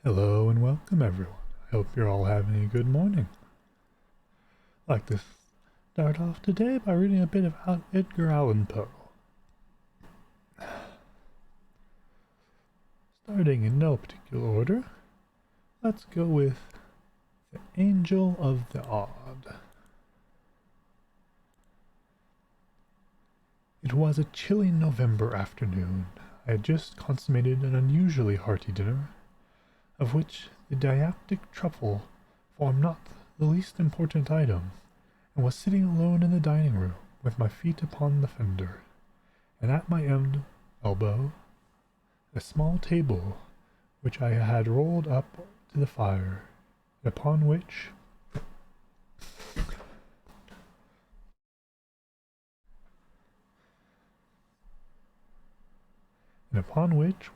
Hello and welcome everyone. I hope you're all having a good morning. I'd like to start off today by reading a bit about Edgar Allen Poe. Starting in no particular order, let's go with The Angel of the Odd. It was a chilly November afternoon. I had just consummated an unusually hearty dinner, of which the didactic truffle formed not the least important item, and was sitting alone in the dining room with my feet upon the fender, and at my elbow a small table which I had rolled up to the fire, and upon which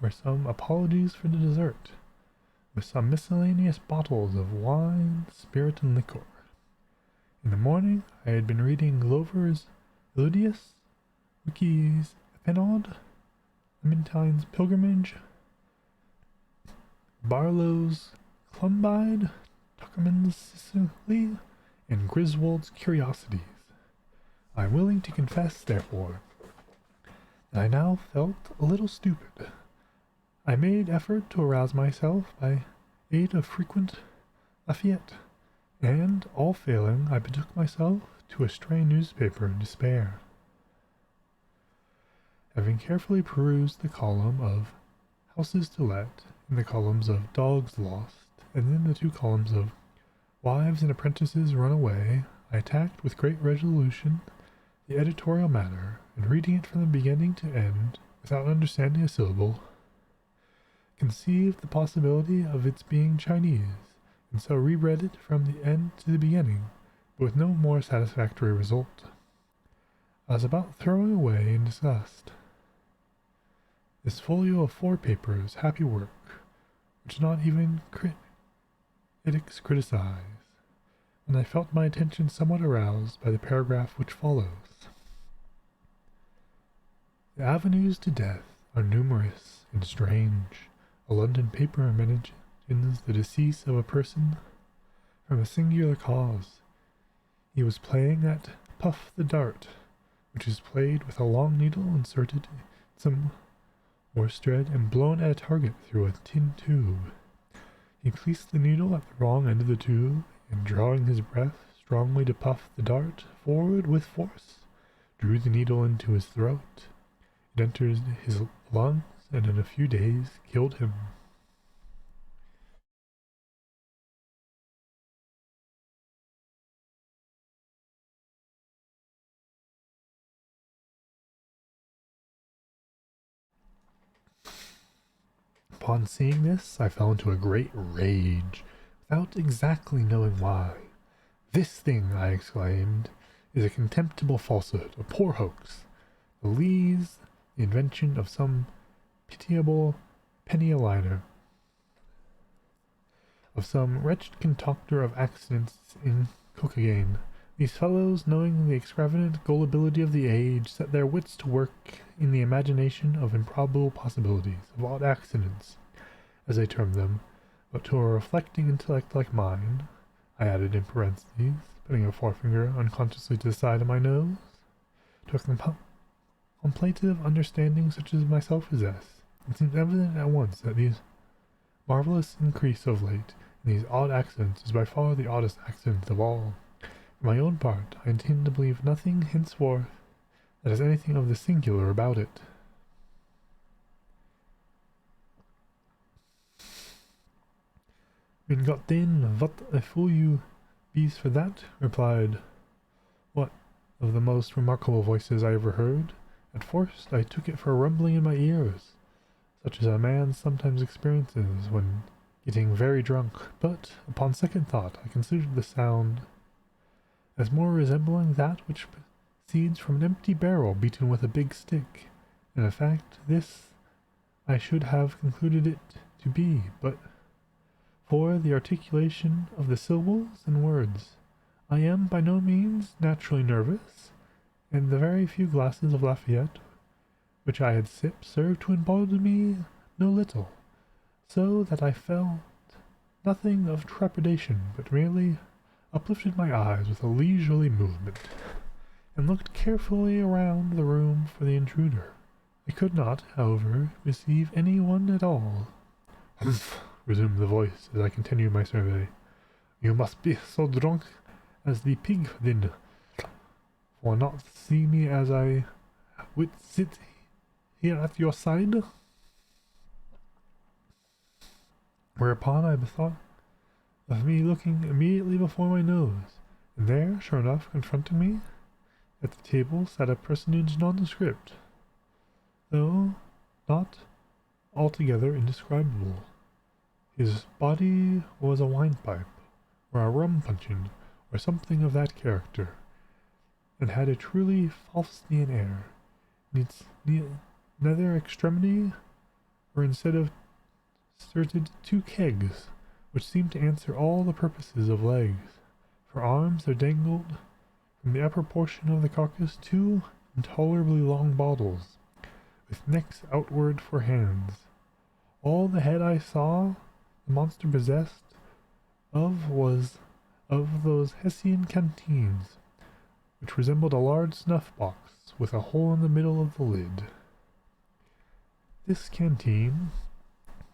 were some apologies for the dessert, with some miscellaneous bottles of wine, spirit, and liquor. In the morning I had been reading Glover's Ilidius, Wiki's Epinod, Lamentine's Pilgrimage, Barlow's Clumbide, Tuckerman's Sicily, and Griswold's Curiosities. I am willing to confess, therefore, that I now felt a little stupid. I made effort to arouse myself by aid of frequent Lafayette, and, all failing, I betook myself to a stray newspaper in despair. Having carefully perused the column of Houses to Let, in the columns of Dogs Lost, and in the two columns of Wives and Apprentices Run Away, I attacked with great resolution the editorial matter, and reading it from the beginning to end, without understanding a syllable, conceived the possibility of its being Chinese, and so reread it from the end to the beginning, but with no more satisfactory result. I was about throwing away in disgust this folio of 4 papers, happy work, which not even critics criticize, when I felt my attention somewhat aroused by the paragraph which follows. The avenues to death are numerous and strange. A London paper mentions the decease of a person from a singular cause. He was playing at Puff the Dart, which is played with a long needle inserted in some worsted and blown at a target through a tin tube. He placed the needle at the wrong end of the tube, and drawing his breath strongly to puff the dart forward with force, drew the needle into his throat. It entered his lungs, and in a few days killed him. Upon seeing this, I fell into a great rage, without exactly knowing why. "This thing," I exclaimed, "is a contemptible falsehood, a poor hoax. The Lees, the invention of some pitiable penny-a-liner, of some wretched concocter of accidents in cocaine. These fellows, knowing the extravagant gullibility of the age, set their wits to work in the imagination of improbable possibilities, of odd accidents, as they term them, but to a reflecting intellect like mine," I added in parentheses, putting a forefinger unconsciously to the side of my nose, "to a contemplative understanding such as myself possess, it seems evident at once that these marvellous increase of late in these odd accidents is by far the oddest accident of all. For my own part, I intend to believe nothing henceforth that has anything of the singular about it." "Min Gott den, what a fool you bees for that," replied one of the most remarkable voices I ever heard. At first I took it for a rumbling in my ears, such as a man sometimes experiences when getting very drunk, but, upon second thought, I considered the sound as more resembling that which proceeds from an empty barrel beaten with a big stick, and in fact this I should have concluded it to be, but for the articulation of the syllables and words. I am by no means naturally nervous, and the very few glasses of Lafayette which I had sipped served to embolden me no little, so that I felt nothing of trepidation, but merely uplifted my eyes with a leisurely movement, and looked carefully around the room for the intruder. I could not, however, perceive any one at all. "Humph," resumed the voice as I continued my survey. "You must be so drunk as the pig, then, for not to see me as I would sit here at your side." Whereupon I bethought of me looking immediately before my nose, and there, sure enough, confronting me at the table sat a personage nondescript, though not altogether indescribable. His body was a wine-pipe, or a rum-puncheon, or something of that character, and had a truly Faustian air. In its nether extremity were instead of inserted 2 kegs, which seemed to answer all the purposes of legs. For arms there dangled from the upper portion of the carcass 2 intolerably long bottles, with necks outward for hands. All the head I saw the monster possessed of was of those Hessian canteens, which resembled a large snuff-box with a hole in the middle of the lid. This canteen,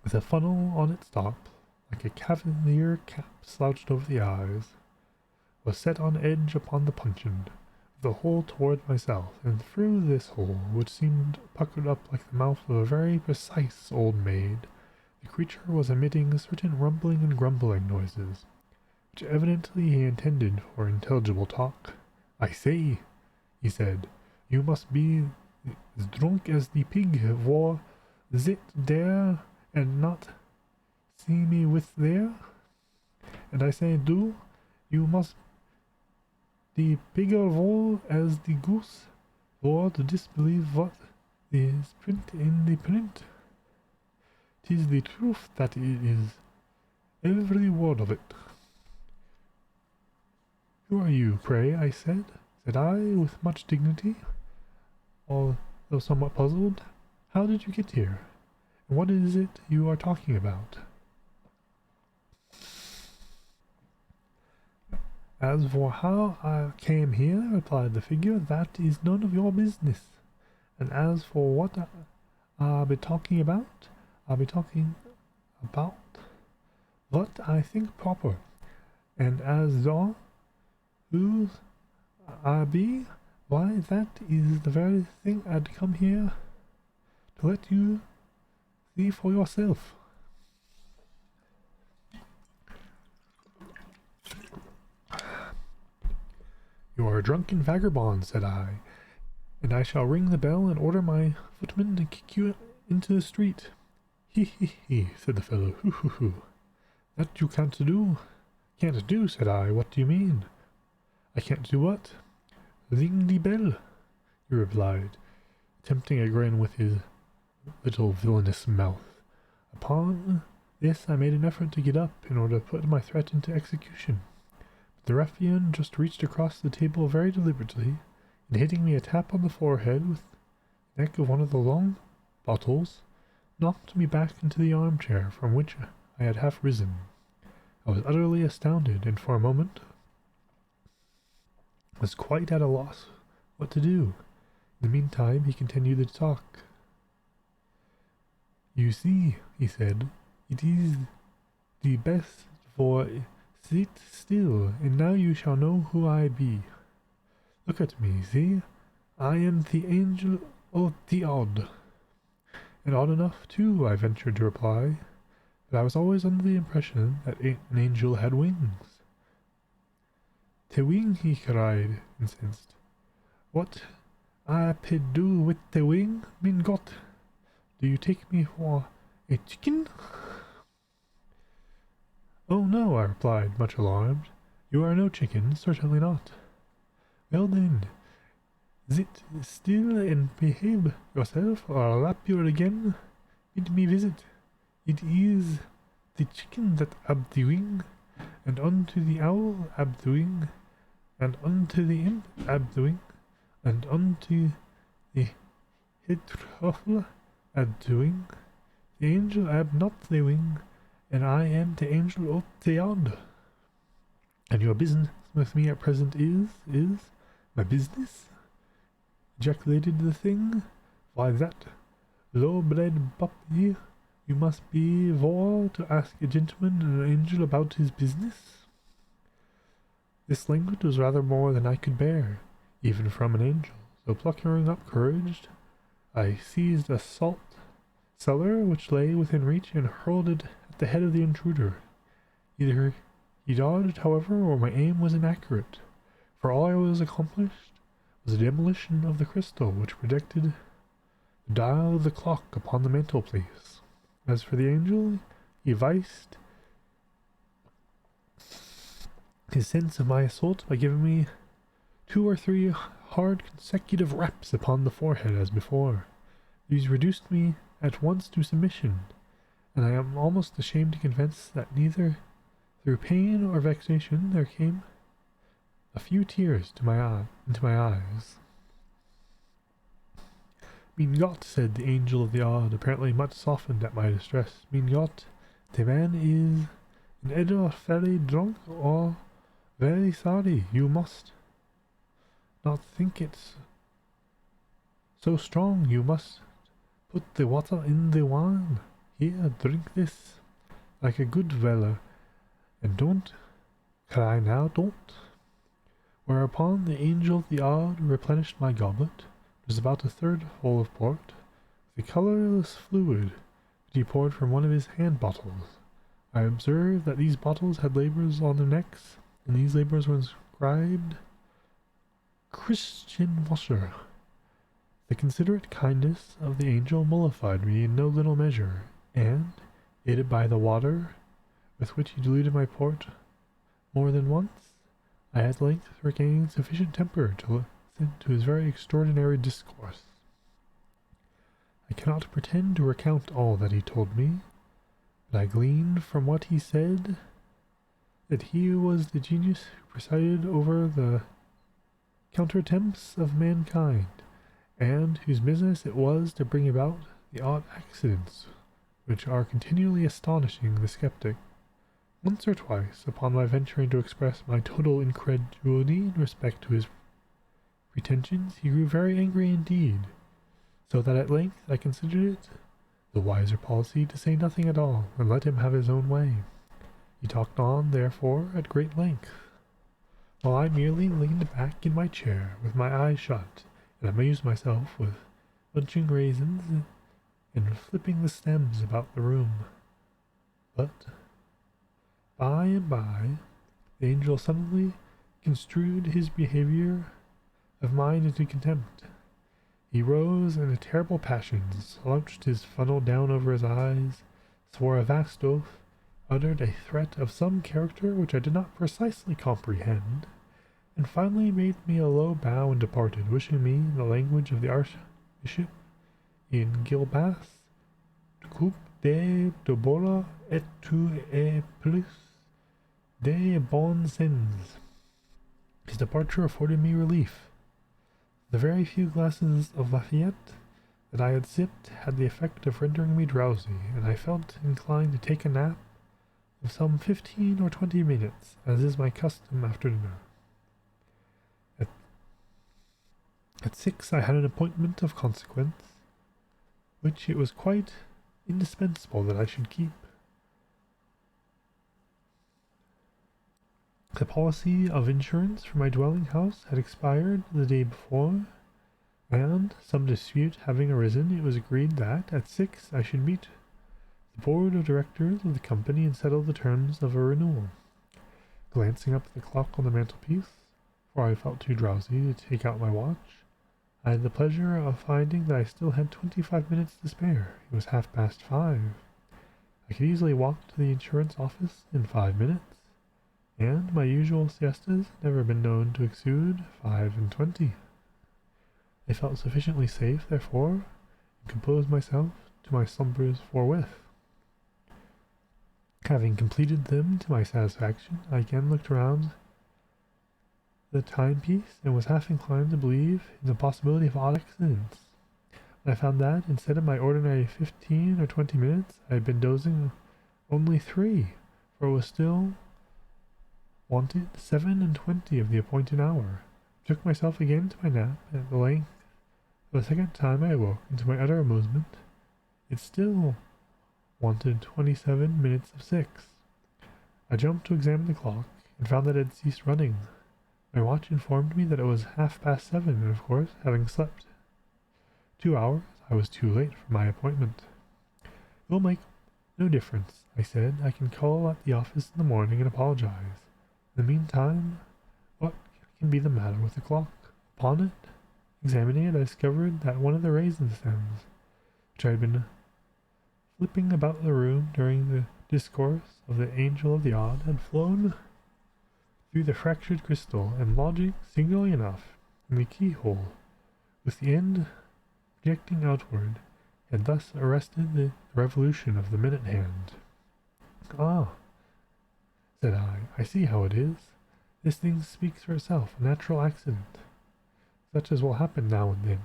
with a funnel on its top, like a cavalier cap slouched over the eyes, was set on edge upon the puncheon, with the hole toward myself, and through this hole, which seemed puckered up like the mouth of a very precise old maid, the creature was emitting certain rumbling and grumbling noises, which evidently he intended for intelligible talk. "I say," he said, "you must be as drunk as the pig, for sit there and not see me with there. And I say, do, you must the bigger of all as the goose, for to disbelieve what is print in the print. 'Tis the truth that it is, every word of it." "Who are you, pray?" said I, with much dignity, although somewhat puzzled. "How did you get here? And what is it you are talking about?" "As for how I came here," replied the figure, "that is none of your business. And as for what I'll be talking about, I'll be talking about what I think proper. And as though whose I be, why, that is the very thing I'd come here to let you see for yourself." "You are a drunken vagabond," said I, "and I shall ring the bell and order my footman to kick you into the street." "He, he," said the fellow, "hoo, hoo, hoo. That you can't do." "Can't do," said I. "What do you mean?" "I can't do what?" "Ring the bell," he replied, attempting a grin with his little villainous mouth. Upon this I made an effort to get up in order to put my threat into execution. The ruffian just reached across the table very deliberately, and hitting me a tap on the forehead with the neck of one of the long bottles, knocked me back into the armchair from which I had half risen. I was utterly astounded, and for a moment was quite at a loss what to do. In the meantime he continued to talk. "You see," he said, "it is the best for sit still, and now you shall know who I be. Look at me, see? I am the angel of the odd." "And odd enough, too," I ventured to reply, but I was always under the impression that an angel had wings. "Te wing," he cried, incensed. "What I could do with the wing, min Gott? Do you take me for a chicken?" "Oh, no," I replied, much alarmed. "You are no chicken, certainly not." "Well then, sit still and behave yourself, or I'll lap you again. Bid me visit. It is the chicken that ab the wing, and unto the owl ab the wing, and unto the imp ab the wing, and unto the head truffle ab the wing, the angel ab not the wing, and I am the angel of Theod. And your business with me at present is my business? Ejaculated the thing. Why that low-bred puppy, you must be vor to ask a gentleman and an angel about his business. This language was rather more than I could bear, even from an angel, so plucking up courage, I seized a salt cellar which lay within reach and hurled it at the head of the intruder. Either he dodged, however, or my aim was inaccurate, for all I was accomplished was the demolition of the crystal which protected the dial of the clock upon the mantelpiece. As for the angel, he viced his sense of my assault by giving me 2 or 3 hard consecutive raps upon the forehead as before. These reduced me at once to submission, and I am almost ashamed to confess that neither through pain or vexation there came a few tears into my eyes. Mein Gott, said the angel of the odd, apparently much softened at my distress. Mein Gott, the man is either very drunk or very sorry. You must not think it's so strong. You must put the water in the wine. Here, drink this like a good dweller, and don't cry now, don't. Whereupon the angel of the odd replenished my goblet. It was about 1/3 full of port, with a colorless fluid which he poured from one of his hand bottles. I observed that these bottles had labels on their necks, and these labels were inscribed Christian Wasser. The considerate kindness of the angel mollified me in no little measure, and, aided by the water with which he diluted my port more than once, I at length regained sufficient temper to listen to his very extraordinary discourse. I cannot pretend to recount all that he told me, but I gleaned from what he said that he was the genius who presided over the counter-attempts of mankind, and whose business it was to bring about the odd accidents which are continually astonishing the skeptic. Once or twice, upon my venturing to express my total incredulity in respect to his pretensions, he grew very angry indeed, so that at length I considered it the wiser policy to say nothing at all, and let him have his own way. He talked on, therefore, at great length, while I merely leaned back in my chair with my eyes shut, and amused myself with bunching raisins and flipping the stems about the room. But by and by, the angel suddenly construed his behavior of mine into contempt. He rose in a terrible passion, slouched his funnel down over his eyes, swore a vast oath, uttered a threat of some character which I did not precisely comprehend, and finally made me a low bow and departed, wishing me, in the language of the Archbishop in Gilbas, coupe de bola et tu et plus de bons sens. His departure afforded me relief. The very few glasses of Lafayette that I had sipped had the effect of rendering me drowsy, and I felt inclined to take a nap of some 15 or 20 minutes, as is my custom after dinner. At 6 I had an appointment of consequence, which it was quite indispensable that I should keep. The policy of insurance for my dwelling house had expired the day before, and, some dispute having arisen, it was agreed that, at 6, I should meet the board of directors of the company and settle the terms of a renewal. Glancing up at the clock on the mantelpiece, for I felt too drowsy to take out my watch, I had the pleasure of finding that I still had 25 minutes to spare. It was 5:30. I could easily walk to the insurance office in 5 minutes, and my usual siestas had never been known to exceed 5:20. I felt sufficiently safe, therefore, and composed myself to my slumbers forthwith. Having completed them to my satisfaction, I again looked round the timepiece, and was half inclined to believe in the possibility of odd accidents, when I found that, instead of my ordinary 15 or 20 minutes, I had been dozing Only 3, for it was still wanted 7:20 of the appointed hour. I took myself again to my nap, and at the length of the second time I awoke, and to my utter amazement, it still wanted 27 minutes of 6. I jumped to examine the clock, and found that it had ceased running. My watch informed me that it was 7:30, and of course, having slept 2 hours, I was too late for my appointment. It will make no difference, I said. I can call at the office in the morning and apologize. In the meantime, what can be the matter with the clock? Upon it, examining it, I discovered that one of the raisin stems, which I had been flipping about the room during the discourse of the Angel of the Odd, had flown through the fractured crystal and lodging signally enough in the keyhole, with the end projecting outward, had thus arrested the revolution of the minute hand. Ah, said I see how it is. This thing speaks for itself, a natural accident, such as will happen now and then.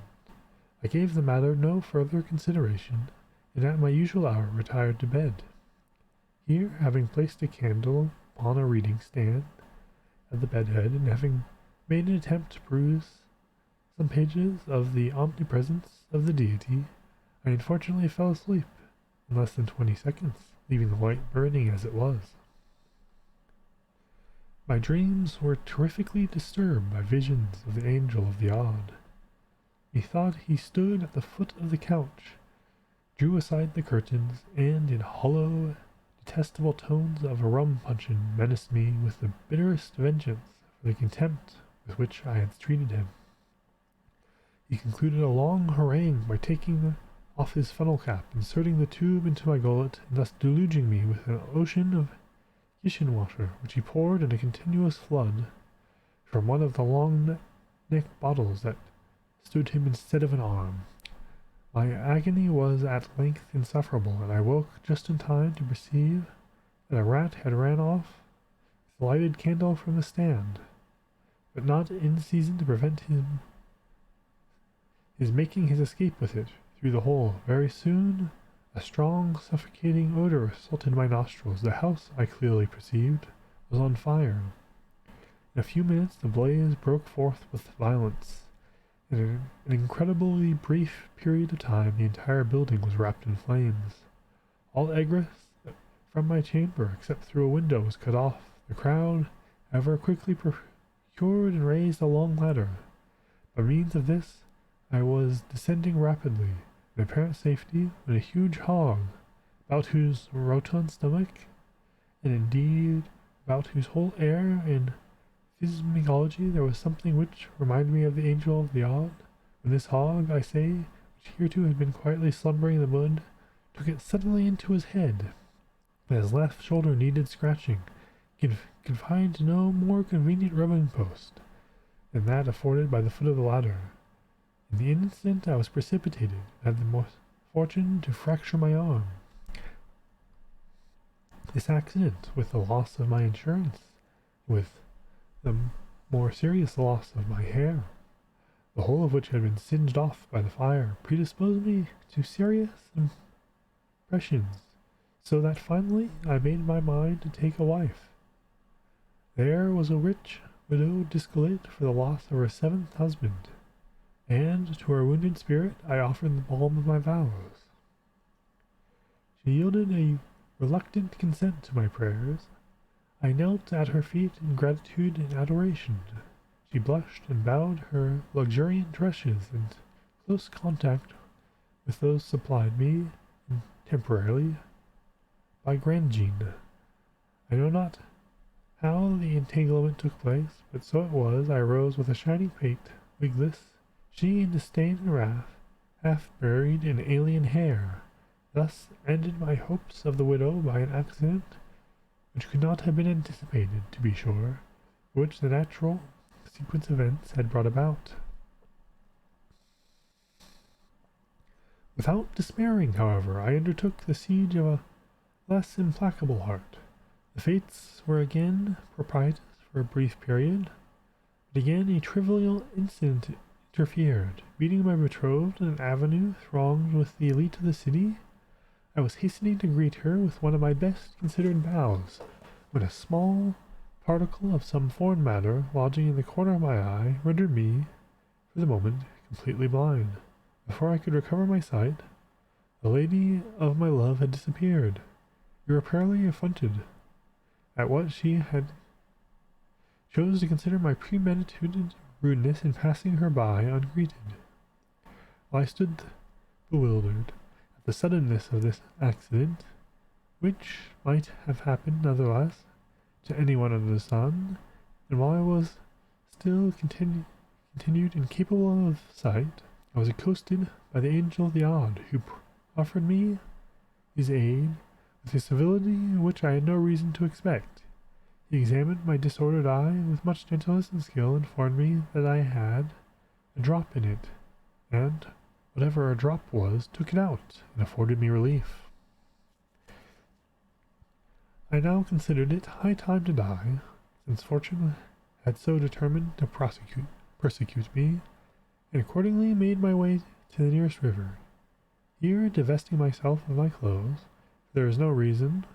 I gave the matter no further consideration, and at my usual hour retired to bed. Here, having placed a candle upon a reading stand at the bedhead, and having made an attempt to peruse some pages of the Omnipresence of the Deity, I unfortunately fell asleep in less than 20 seconds, leaving the light burning as it was. My dreams were terrifically disturbed by visions of the Angel of the Odd. Methought he stood at the foot of the couch, drew aside the curtains, and in hollow, detestable tones of a rum puncheon menaced me with the bitterest vengeance for the contempt with which I had treated him. He concluded a long harangue by taking off his funnel cap, inserting the tube into my gullet, and thus deluging me with an ocean of kitchen water, which he poured in a continuous flood from one of the long-necked bottles that stood him instead of an arm. My agony was at length insufferable, and I woke just in time to perceive that a rat had ran off with the lighted candle from the stand, but not in season to prevent his making his escape with it through the hole. Very soon a strong, suffocating odor assaulted my nostrils. The house, I clearly perceived, was on fire. In a few minutes the blaze broke forth with violence. In an incredibly brief period of time the entire building was wrapped in flames. All egress from my chamber, except through a window, was cut off. The crowd, however, quickly procured and raised a long ladder. By means of this I was descending rapidly, in apparent safety, when a huge hog, about whose rotund stomach, and indeed about whose whole air and physiognomy there was something which reminded me of the Angel of the Odd, when this hog, I say, which hereto had been quietly slumbering in the mud, took it suddenly into his head, and his left shoulder needed scratching, could find no more convenient rubbing post than that afforded by the foot of the ladder. In the instant I was precipitated, and had the misfortune to fracture my arm. This accident, with the loss of my insurance, with the more serious loss of my hair, the whole of which had been singed off by the fire, predisposed me to serious impressions, so that finally I made my mind to take a wife. There was a rich widow discolate for the loss of her 7th husband, and to her wounded spirit I offered the balm of my vows. She yielded a reluctant consent to my prayers. I knelt at her feet in gratitude and adoration. She blushed and bowed her luxuriant tresses in close contact with those supplied me, temporarily, by Grandjean. I know not how the entanglement took place, but so it was. I rose with a shining pate, wigless, she in disdain and wrath, half buried in alien hair. Thus ended my hopes of the widow by an accident which could not have been anticipated, to be sure, which the natural sequence of events had brought about. Without despairing, however, I undertook the siege of a less implacable heart. The fates were again propitious for a brief period, but again a trivial incident interfered. Meeting my betrothed in an avenue thronged with the elite of the city, I was hastening to greet her with one of my best considered bows, when a small particle of some foreign matter lodging in the corner of my eye rendered me, for the moment, completely blind. Before I could recover my sight, the lady of my love had disappeared, irreparably affronted at what she had chose to consider my premeditated rudeness in passing her by ungreeted. While I stood bewildered at the suddenness of this accident, which might have happened otherwise to anyone under the sun, and while I was still continued incapable of sight, I was accosted by the angel of the odd, who offered me his aid with a civility which I had no reason to expect. He examined my disordered eye with much gentleness and skill, and informed me that I had a drop in it, and, whatever a drop was, took it out, and afforded me relief. I now considered it high time to die, since fortune had so determined to persecute me, and accordingly made my way to the nearest river. Here, divesting myself of my clothes, for there is no reason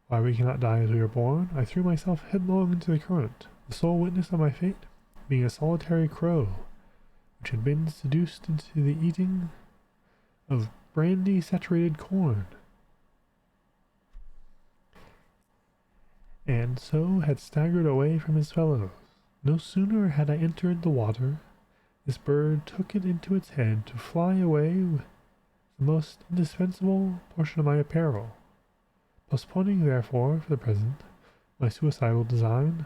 why we cannot die as we are born, I threw myself headlong into the current, the sole witness of my fate being a solitary crow, which had been seduced into the eating of brandy-saturated corn, and so had staggered away from his fellows. No sooner had I entered the water, this bird took it into its head to fly away with the most indispensable portion of my apparel. Postponing, therefore, for the present, my suicidal design,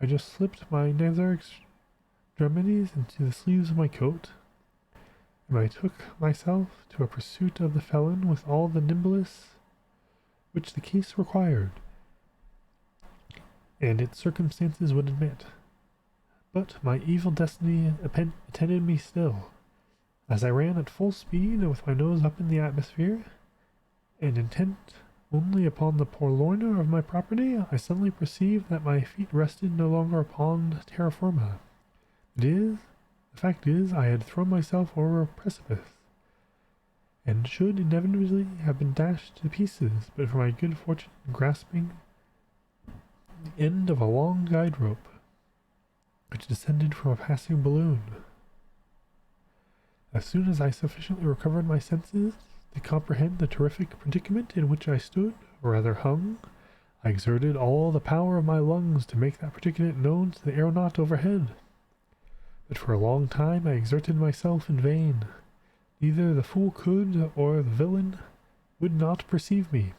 I just slipped my nether extremities into the sleeves of my coat, and I took myself to a pursuit of the felon with all the nimbleness which the case required, and its circumstances would admit. But my evil destiny attended me still. As I ran at full speed with my nose up in the atmosphere, and intent only upon the purloiner of my property, I suddenly perceived that my feet rested no longer upon terra firma. The fact is, I had thrown myself over a precipice, and should inevitably have been dashed to pieces, but for my good fortune in grasping the end of a long guide rope, which descended from a passing balloon. As soon as I sufficiently recovered my senses to comprehend the terrific predicament in which I stood, or rather hung, I exerted all the power of my lungs to make that predicament known to the aeronaut overhead. But for a long time I exerted myself in vain. Neither the fool could, or the villain would not perceive me.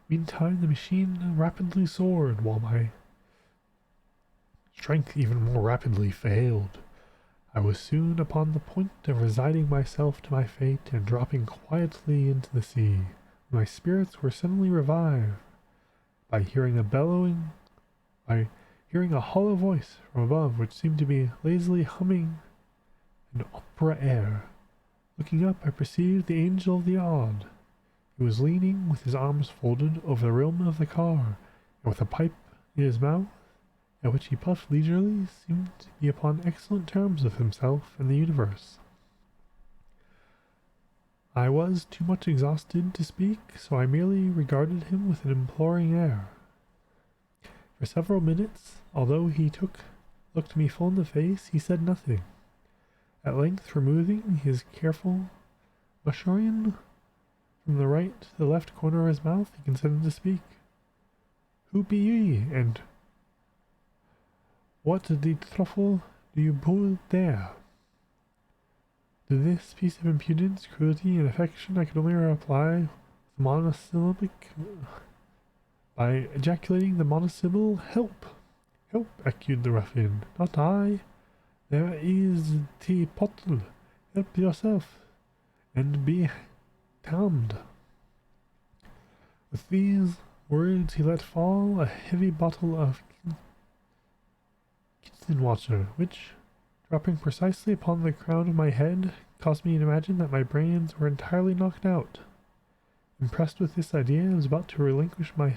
Meantime the machine rapidly soared, while my strength even more rapidly failed. I was soon upon the point of resigning myself to my fate and dropping quietly into the sea. My spirits were suddenly revived by hearing a hollow voice from above, which seemed to be lazily humming an opera air. Looking up, I perceived the angel of the odd. He was leaning with his arms folded over the rim of the car, and with a pipe in his mouth, at which he puffed leisurely, seemed to be upon excellent terms with himself and the universe. I was too much exhausted to speak, so I merely regarded him with an imploring air. For several minutes, although he looked me full in the face, he said nothing. At length, removing his careful mouchoir from the right to the left corner of his mouth, he consented to speak. "Who be ye, and what the truffle do you pull there?" To this piece of impudence, cruelty, and affection I could only reply monosyllabic by ejaculating the monosyllable "Help! Help!" echoed the ruffian. "Not I. There is the pottle. Help yourself, and be damned." With these words he let fall a heavy bottle of kitchen water, which, dropping precisely upon the crown of my head, caused me to imagine that my brains were entirely knocked out. Impressed with this idea, I was about to relinquish my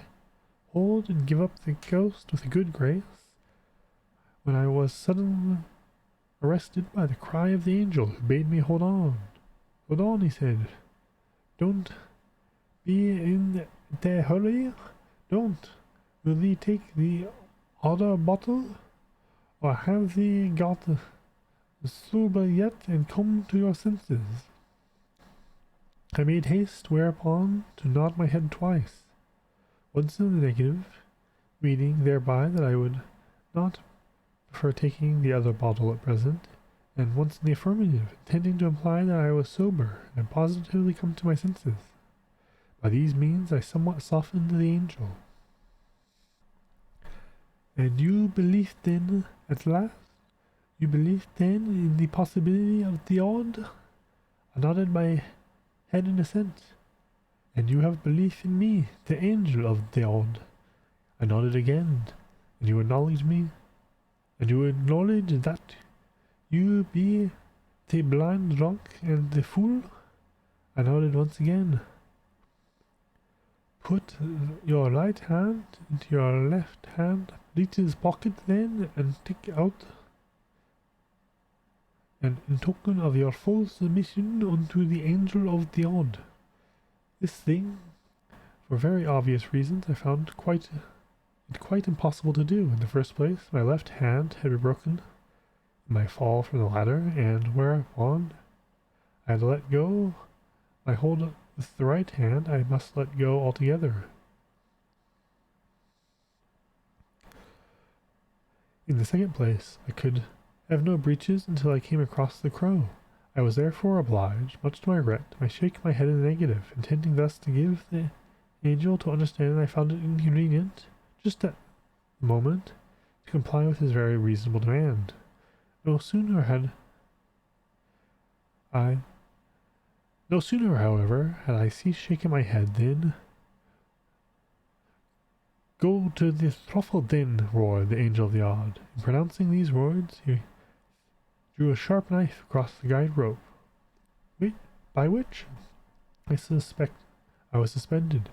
hold and give up the ghost with a good grace, when I was suddenly arrested by the cry of the angel, who bade me hold on. "Hold on," he said. "Don't Be in the hurry. Don't. Will thee take the other bottle? Or have thee got sober yet and come to your senses? I made haste, whereupon, to nod my head twice, once in the negative, meaning thereby that I would not prefer taking the other bottle at present, and once in the affirmative, intending to imply that I was sober and positively come to my senses. By these means I somewhat softened the angel. And you believe then, at last? You believe then in the possibility of the odd? I nodded my head in assent. And you have belief in me, the angel of the odd? I nodded again. And you acknowledge me? And you acknowledge that you be the blind drunk and the fool? I nodded once again. Put your right hand into your left hand breeches pocket then, and take out, and in token of your full submission unto the angel of the odd. This thing, for very obvious reasons, I found quite impossible to do. In the first place, my left hand had been broken in my fall from the ladder, and whereupon I had to let go my hold with the right hand. I must let go altogether. In the second place, I could have no breeches until I came across the crow. I was therefore obliged, much to my regret, to shake my head in the negative, intending thus to give the angel to understand that I found it inconvenient, just at the moment, to comply with his very reasonable demand. No sooner, however, had I ceased shaking my head than "Go to the throttle, then!" roared the angel of the odd. In pronouncing these words, he drew a sharp knife across the guide rope, by which I was suspended.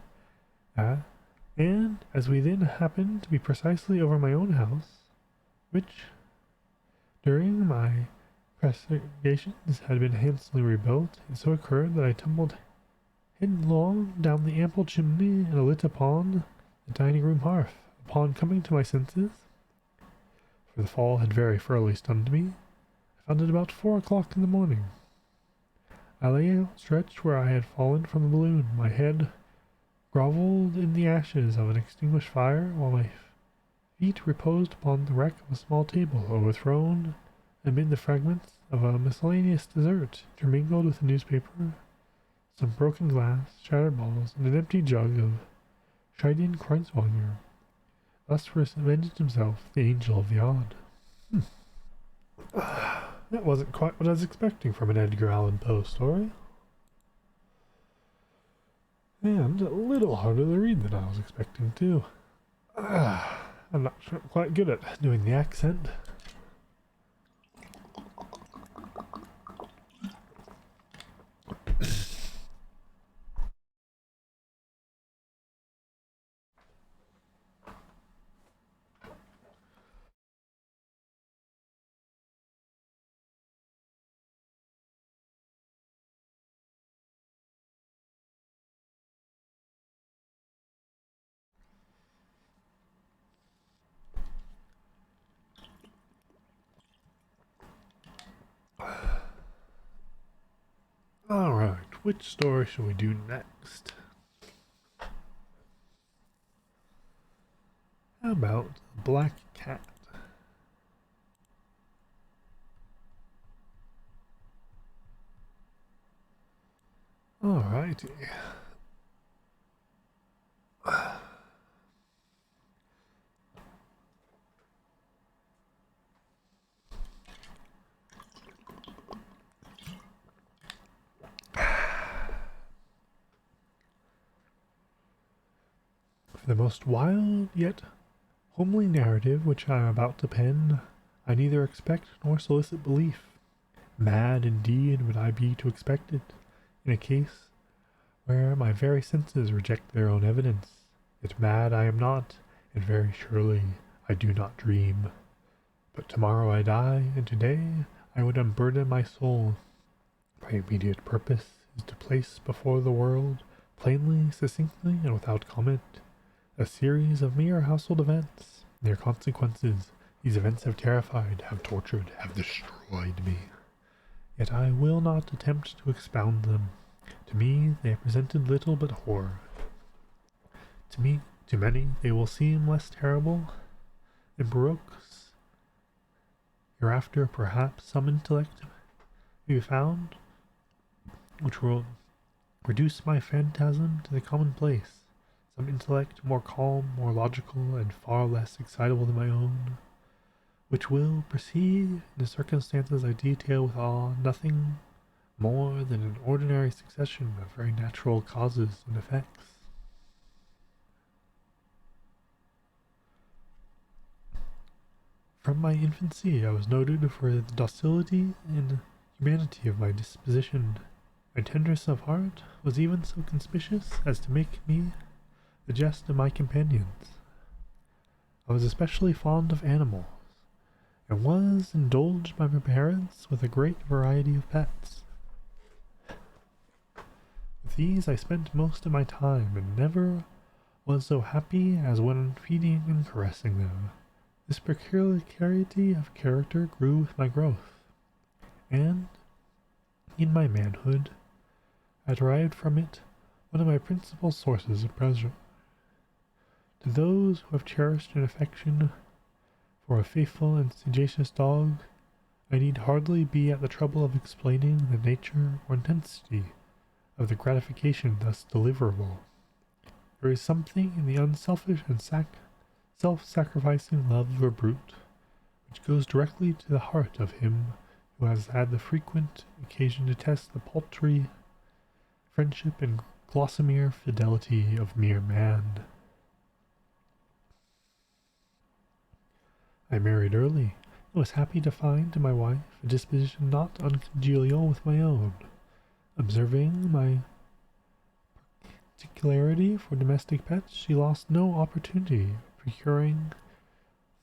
And as we then happened to be precisely over my own house, which, during my investigations, had been handsomely rebuilt, it so occurred that I tumbled headlong down the ample chimney and lit upon the dining room hearth. Upon coming to my senses, for the fall had very thoroughly stunned me, I found it about 4 o'clock in the morning. I lay outstretched where I had fallen from the balloon. My head grovelled in the ashes of an extinguished fire, while my feet reposed upon the wreck of a small table, overthrown amid the fragments of a miscellaneous dessert, intermingled with a newspaper, some broken glass, shattered balls, and an empty jug of Scheiden Kreuzwanger. Thus revenged himself, the angel of the odd. That wasn't quite what I was expecting from an Edgar Allan Poe story. And a little harder to read than I was expecting, too. I'm not sure I'm quite good at doing the accent. Alright, which story shall we do next? How about Black Cat? Alrighty. For the most wild yet homely narrative which I am about to pen, I neither expect nor solicit belief. Mad indeed would I be to expect it, in a case where my very senses reject their own evidence. Yet mad I am not, and very surely I do not dream. But tomorrow I die, and today I would unburden my soul. My immediate purpose is to place before the world plainly, succinctly, and without comment. A series of mere household events. Their consequences. These events have terrified, have tortured, have destroyed me. Yet I will not attempt to expound them. To me, they have presented little but horror. To many, they will seem less terrible than Baroque's. Hereafter, perhaps, some intellect may be found which will reduce my phantasm to the commonplace. Some intellect more calm, more logical, and far less excitable than my own, which will perceive in the circumstances I detail with awe nothing more than an ordinary succession of very natural causes and effects. From my infancy I was noted for the docility and humanity of my disposition. My tenderness of heart was even so conspicuous as to make me the jest of my companions. I was especially fond of animals, and was indulged by my parents with a great variety of pets. With these I spent most of my time, and never was so happy as when feeding and caressing them. This peculiarity of character grew with my growth, and, in my manhood, I derived from it one of my principal sources of pleasure. To those who have cherished an affection for a faithful and sagacious dog, I need hardly be at the trouble of explaining the nature or intensity of the gratification thus deliverable. There is something in the unselfish and self-sacrificing love of a brute, which goes directly to the heart of him who has had the frequent occasion to test the paltry friendship and gossamer fidelity of mere man. I married early, and was happy to find in my wife a disposition not uncongenial with my own. Observing my particularity for domestic pets, she lost no opportunity of procuring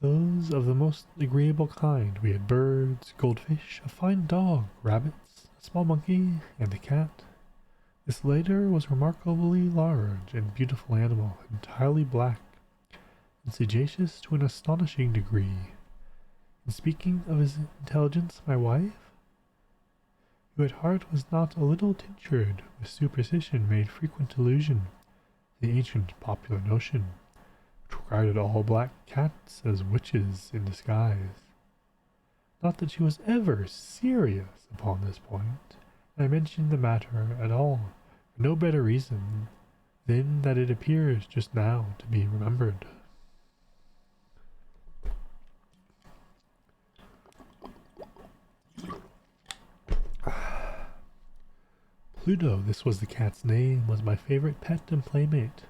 those of the most agreeable kind. We had birds, goldfish, a fine dog, rabbits, a small monkey, and a cat. This latter was remarkably large and beautiful animal, entirely black, and sagacious to an astonishing degree. In speaking of his intelligence, my wife, who at heart was not a little tinctured with superstition, made frequent allusion to the ancient popular notion, which regarded all black cats as witches in disguise. Not that she was ever serious upon this point, and I mentioned the matter at all for no better reason than that it appears just now to be remembered. Pluto, this was the cat's name, was my favorite pet and playmate.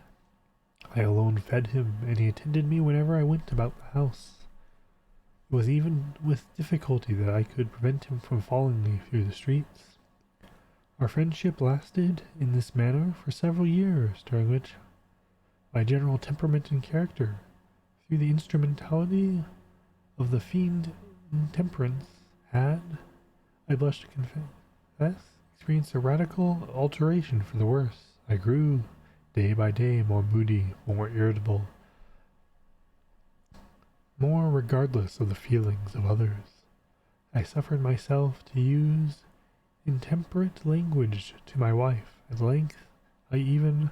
I alone fed him, and he attended me whenever I went about the house. It was even with difficulty that I could prevent him from following me through the streets. Our friendship lasted in this manner for several years, during which my general temperament and character, through the instrumentality of the fiend Intemperance, had, I blush to confess, experienced a radical alteration for the worse. I grew, day by day, more moody, more irritable, more regardless of the feelings of others. I suffered myself to use intemperate language to my wife. At length, I even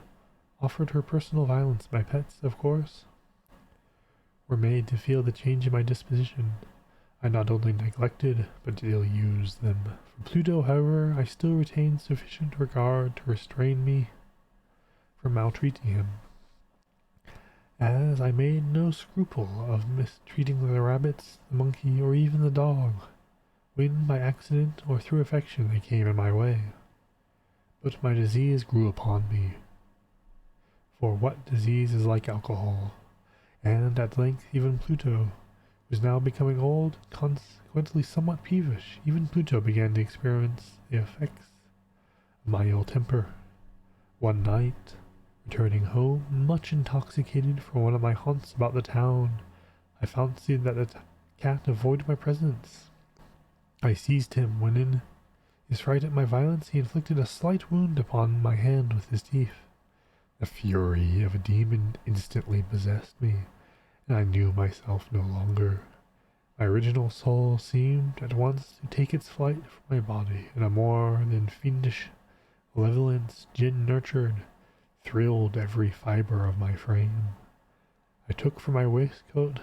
offered her personal violence. My pets, of course, were made to feel the change in my disposition. I not only neglected, but ill-used them. For Pluto, however, I still retained sufficient regard to restrain me from maltreating him, as I made no scruple of mistreating the rabbits, the monkey, or even the dog, when by accident or through affection they came in my way. But my disease grew upon me, for what disease is like alcohol? And at length even Pluto, who was now becoming old, consequently somewhat peevish, even Pluto began to experience the effects of my ill temper. One night, returning home, much intoxicated from one of my haunts about the town, I fancied that the cat avoided my presence. I seized him, when in his fright at my violence he inflicted a slight wound upon my hand with his teeth. The fury of a demon instantly possessed me, and I knew myself no longer. My original soul seemed at once to take its flight from my body, and a more than fiendish malevolence, gin-nurtured, thrilled every fibre of my frame. I took from my waistcoat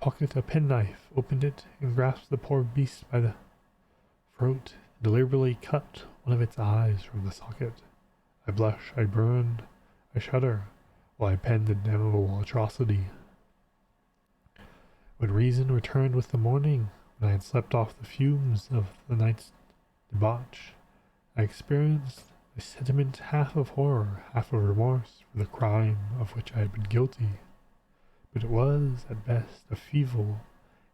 pocket a penknife, opened it, and grasped the poor beast by the throat, and deliberately cut one of its eyes from the socket. I blush, I burn, I shudder, while I pen the damnable atrocity. When reason returned with the morning, when I had slept off the fumes of the night's debauch, I experienced a sentiment half of horror, half of remorse for the crime of which I had been guilty. But it was, at best, a feeble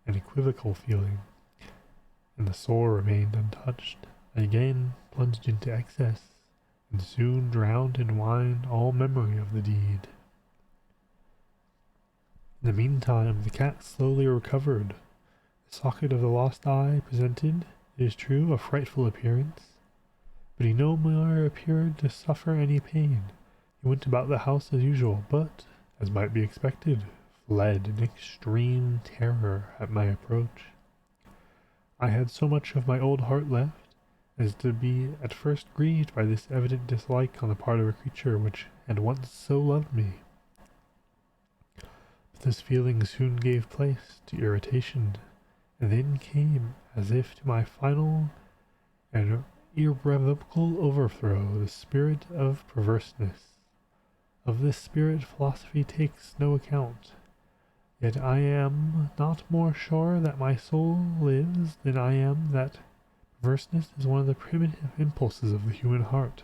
and equivocal feeling, and the sore remained untouched. I again plunged into excess, and soon drowned in wine all memory of the deed. In the meantime, the cat slowly recovered. The socket of the lost eye presented, it is true, a frightful appearance, but he no more appeared to suffer any pain. He went about the house as usual, but, as might be expected, fled in extreme terror at my approach. I had so much of my old heart left as to be at first grieved by this evident dislike on the part of a creature which had once so loved me. But this feeling soon gave place to irritation, and then came, as if to my final and irrevocable overthrow, the spirit of perverseness. Of this spirit philosophy takes no account. Yet I am not more sure that my soul lives than I am that perverseness is one of the primitive impulses of the human heart,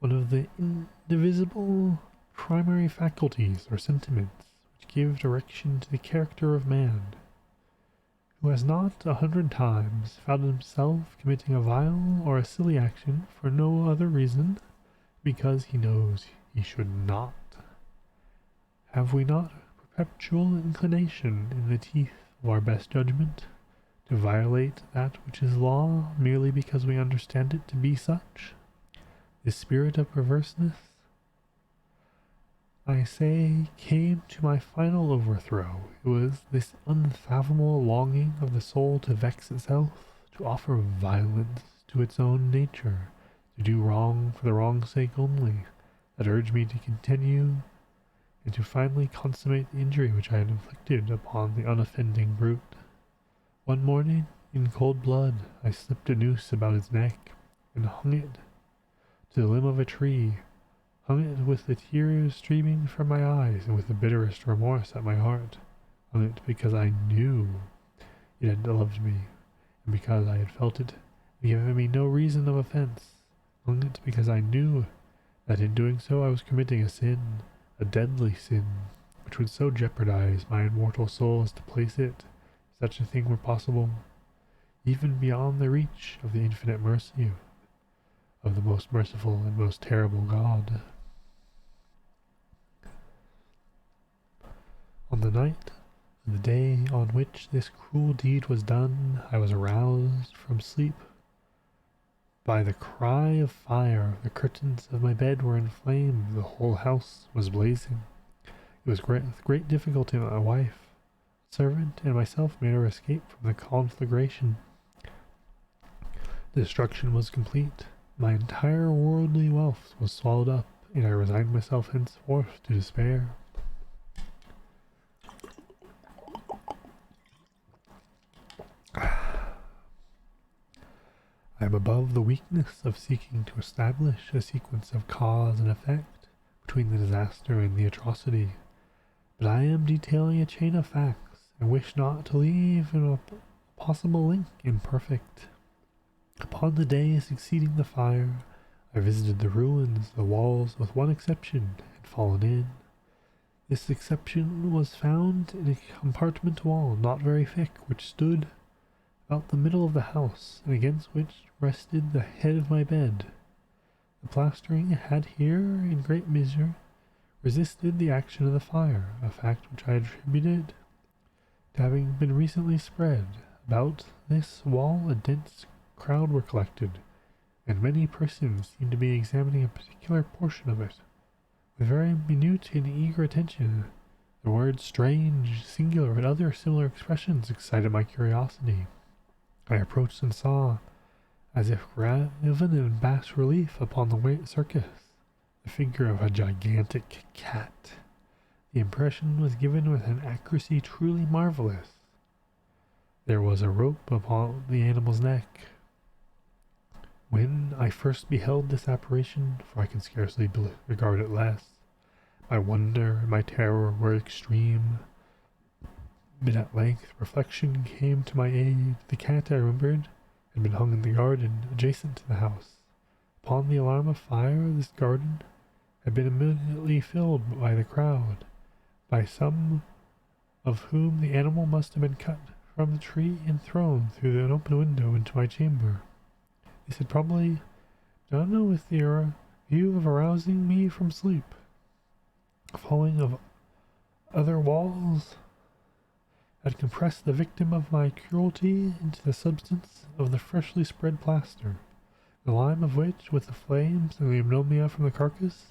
one of the indivisible primary faculties or sentiments which give direction to the character of man. Who has not 100 times found himself committing a vile or a silly action for no other reason because he knows he should not? Have we not perpetual inclination in the teeth of our best judgment to violate that which is law merely because we understand it to be such? The spirit of perverseness, I say, came to my final overthrow. It was this unfathomable longing of the soul to vex itself, to offer violence to its own nature, to do wrong for the wrong's sake only, that urged me to continue and to finally consummate the injury which I had inflicted upon the unoffending brute. One morning, in cold blood, I slipped a noose about its neck and hung it to the limb of a tree, hung it with the tears streaming from my eyes and with the bitterest remorse at my heart, hung it because I knew it had loved me, and because I had felt it had given me no reason of offense, hung it because I knew that in doing so I was committing a sin, a deadly sin, which would so jeopardize my immortal soul as to place it, if such a thing were possible, even beyond the reach of the infinite mercy of the most merciful and most terrible God. On the night of the day on which this cruel deed was done, I was aroused from sleep by the cry of fire. The curtains of my bed were in flames, the whole house was blazing. It was with great difficulty that my wife, servant, and myself made our escape from the conflagration. The destruction was complete. My entire worldly wealth was swallowed up, and I resigned myself henceforth to despair. I am above the weakness of seeking to establish a sequence of cause and effect between the disaster and the atrocity, but I am detailing a chain of facts, and wish not to leave a possible link imperfect. Upon the day succeeding the fire, I visited the ruins. The walls, with one exception, had fallen in. This exception was found in a compartment wall not very thick, which stood about the middle of the house, and against which rested the head of my bed. The plastering had here, in great measure, resisted the action of the fire, a fact which I attributed to having been recently spread. About this wall a dense crowd were collected, and many persons seemed to be examining a particular portion of it with very minute and eager attention. The words strange, singular, and other similar expressions excited my curiosity. I approached and saw, as if graven in bas relief upon the circus, the figure of a gigantic cat. The impression was given with an accuracy truly marvelous. There was a rope upon the animal's neck. When I first beheld this apparition, for I can scarcely regard it less, my wonder and my terror were extreme. But at length reflection came to my aid. The cat, I remembered, had been hung in the garden adjacent to the house. Upon the alarm of fire, this garden had been immediately filled by the crowd, by some of whom the animal must have been cut from the tree and thrown through an open window into my chamber. This had probably done with the view of arousing me from sleep. Falling of other walls had compressed the victim of my cruelty into the substance of the freshly spread plaster, the lime of which, with the flames and the ammonia from the carcass,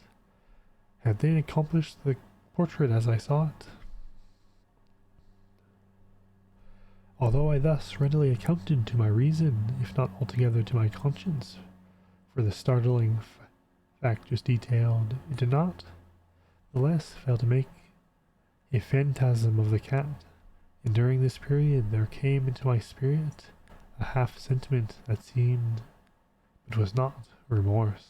had then accomplished the portrait as I saw it. Although I thus readily accounted to my reason, if not altogether to my conscience, for the startling fact just detailed, it did not the less fail to make a phantasm of the cat, and during this period there came into my spirit a half sentiment that seemed, but was not, remorse.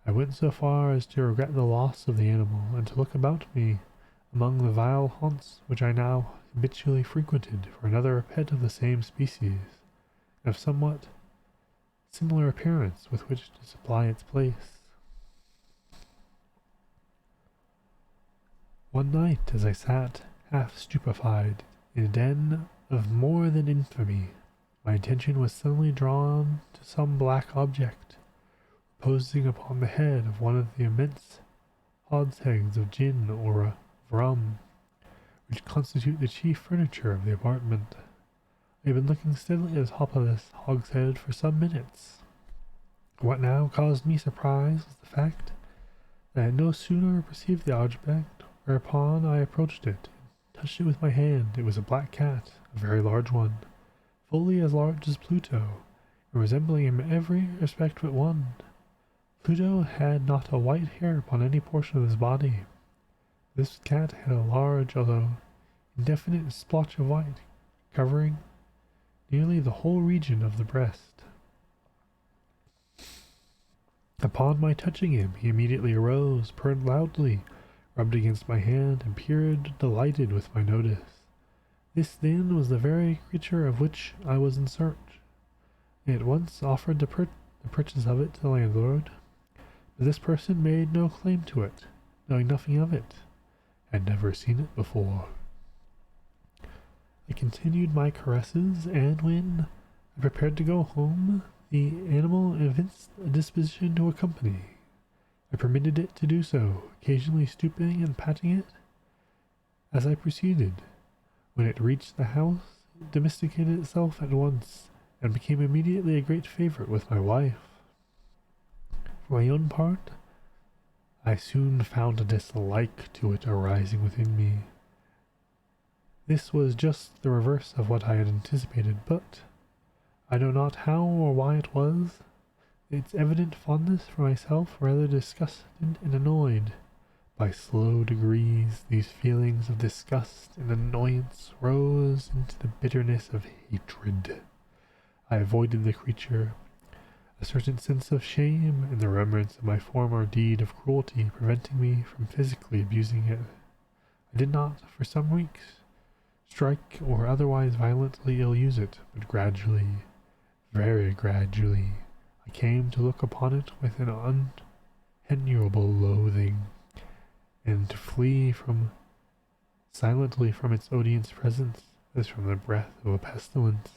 I went so far as to regret the loss of the animal, and to look about me among the vile haunts which I now habitually frequented for another pet of the same species, and of somewhat similar appearance with which to supply its place. One night, as I sat, half stupefied, in a den of more than infamy, my attention was suddenly drawn to some black object, reposing upon the head of one of the immense hogsheads of gin or rum, which constitute the chief furniture of the apartment. I had been looking steadily at the top of this hogshead for some minutes. What now caused me surprise was the fact that I had no sooner perceived the object, whereupon I approached it, and touched it with my hand. It was a black cat, a very large one, fully as large as Pluto, and resembling him in every respect but one. Pluto had not a white hair upon any portion of his body. This cat had a large, although indefinite splotch of white, covering nearly the whole region of the breast. Upon my touching him, he immediately arose, purred loudly, rubbed against my hand, and peered delighted with my notice. This, then, was the very creature of which I was in search. I at once offered the purchase of it to the landlord, but this person made no claim to it, knowing nothing of it, had never seen it before. I continued my caresses, and when I prepared to go home, the animal evinced a disposition to accompany. I permitted it to do so, occasionally stooping and patting it as I proceeded. When it reached the house, it domesticated itself at once, and became immediately a great favorite with my wife. For my own part, I soon found a dislike to it arising within me. This was just the reverse of what I had anticipated, but I know not how or why it was. Its evident fondness for myself rather disgusted and annoyed. By slow degrees, these feelings of disgust and annoyance rose into the bitterness of hatred. I avoided the creature, a certain sense of shame and the remembrance of my former deed of cruelty preventing me from physically abusing it. I did not, for some weeks, strike or otherwise violently ill-use it, but gradually, very gradually, I came to look upon it with an unendurable loathing, and to flee silently from its odious presence as from the breath of a pestilence.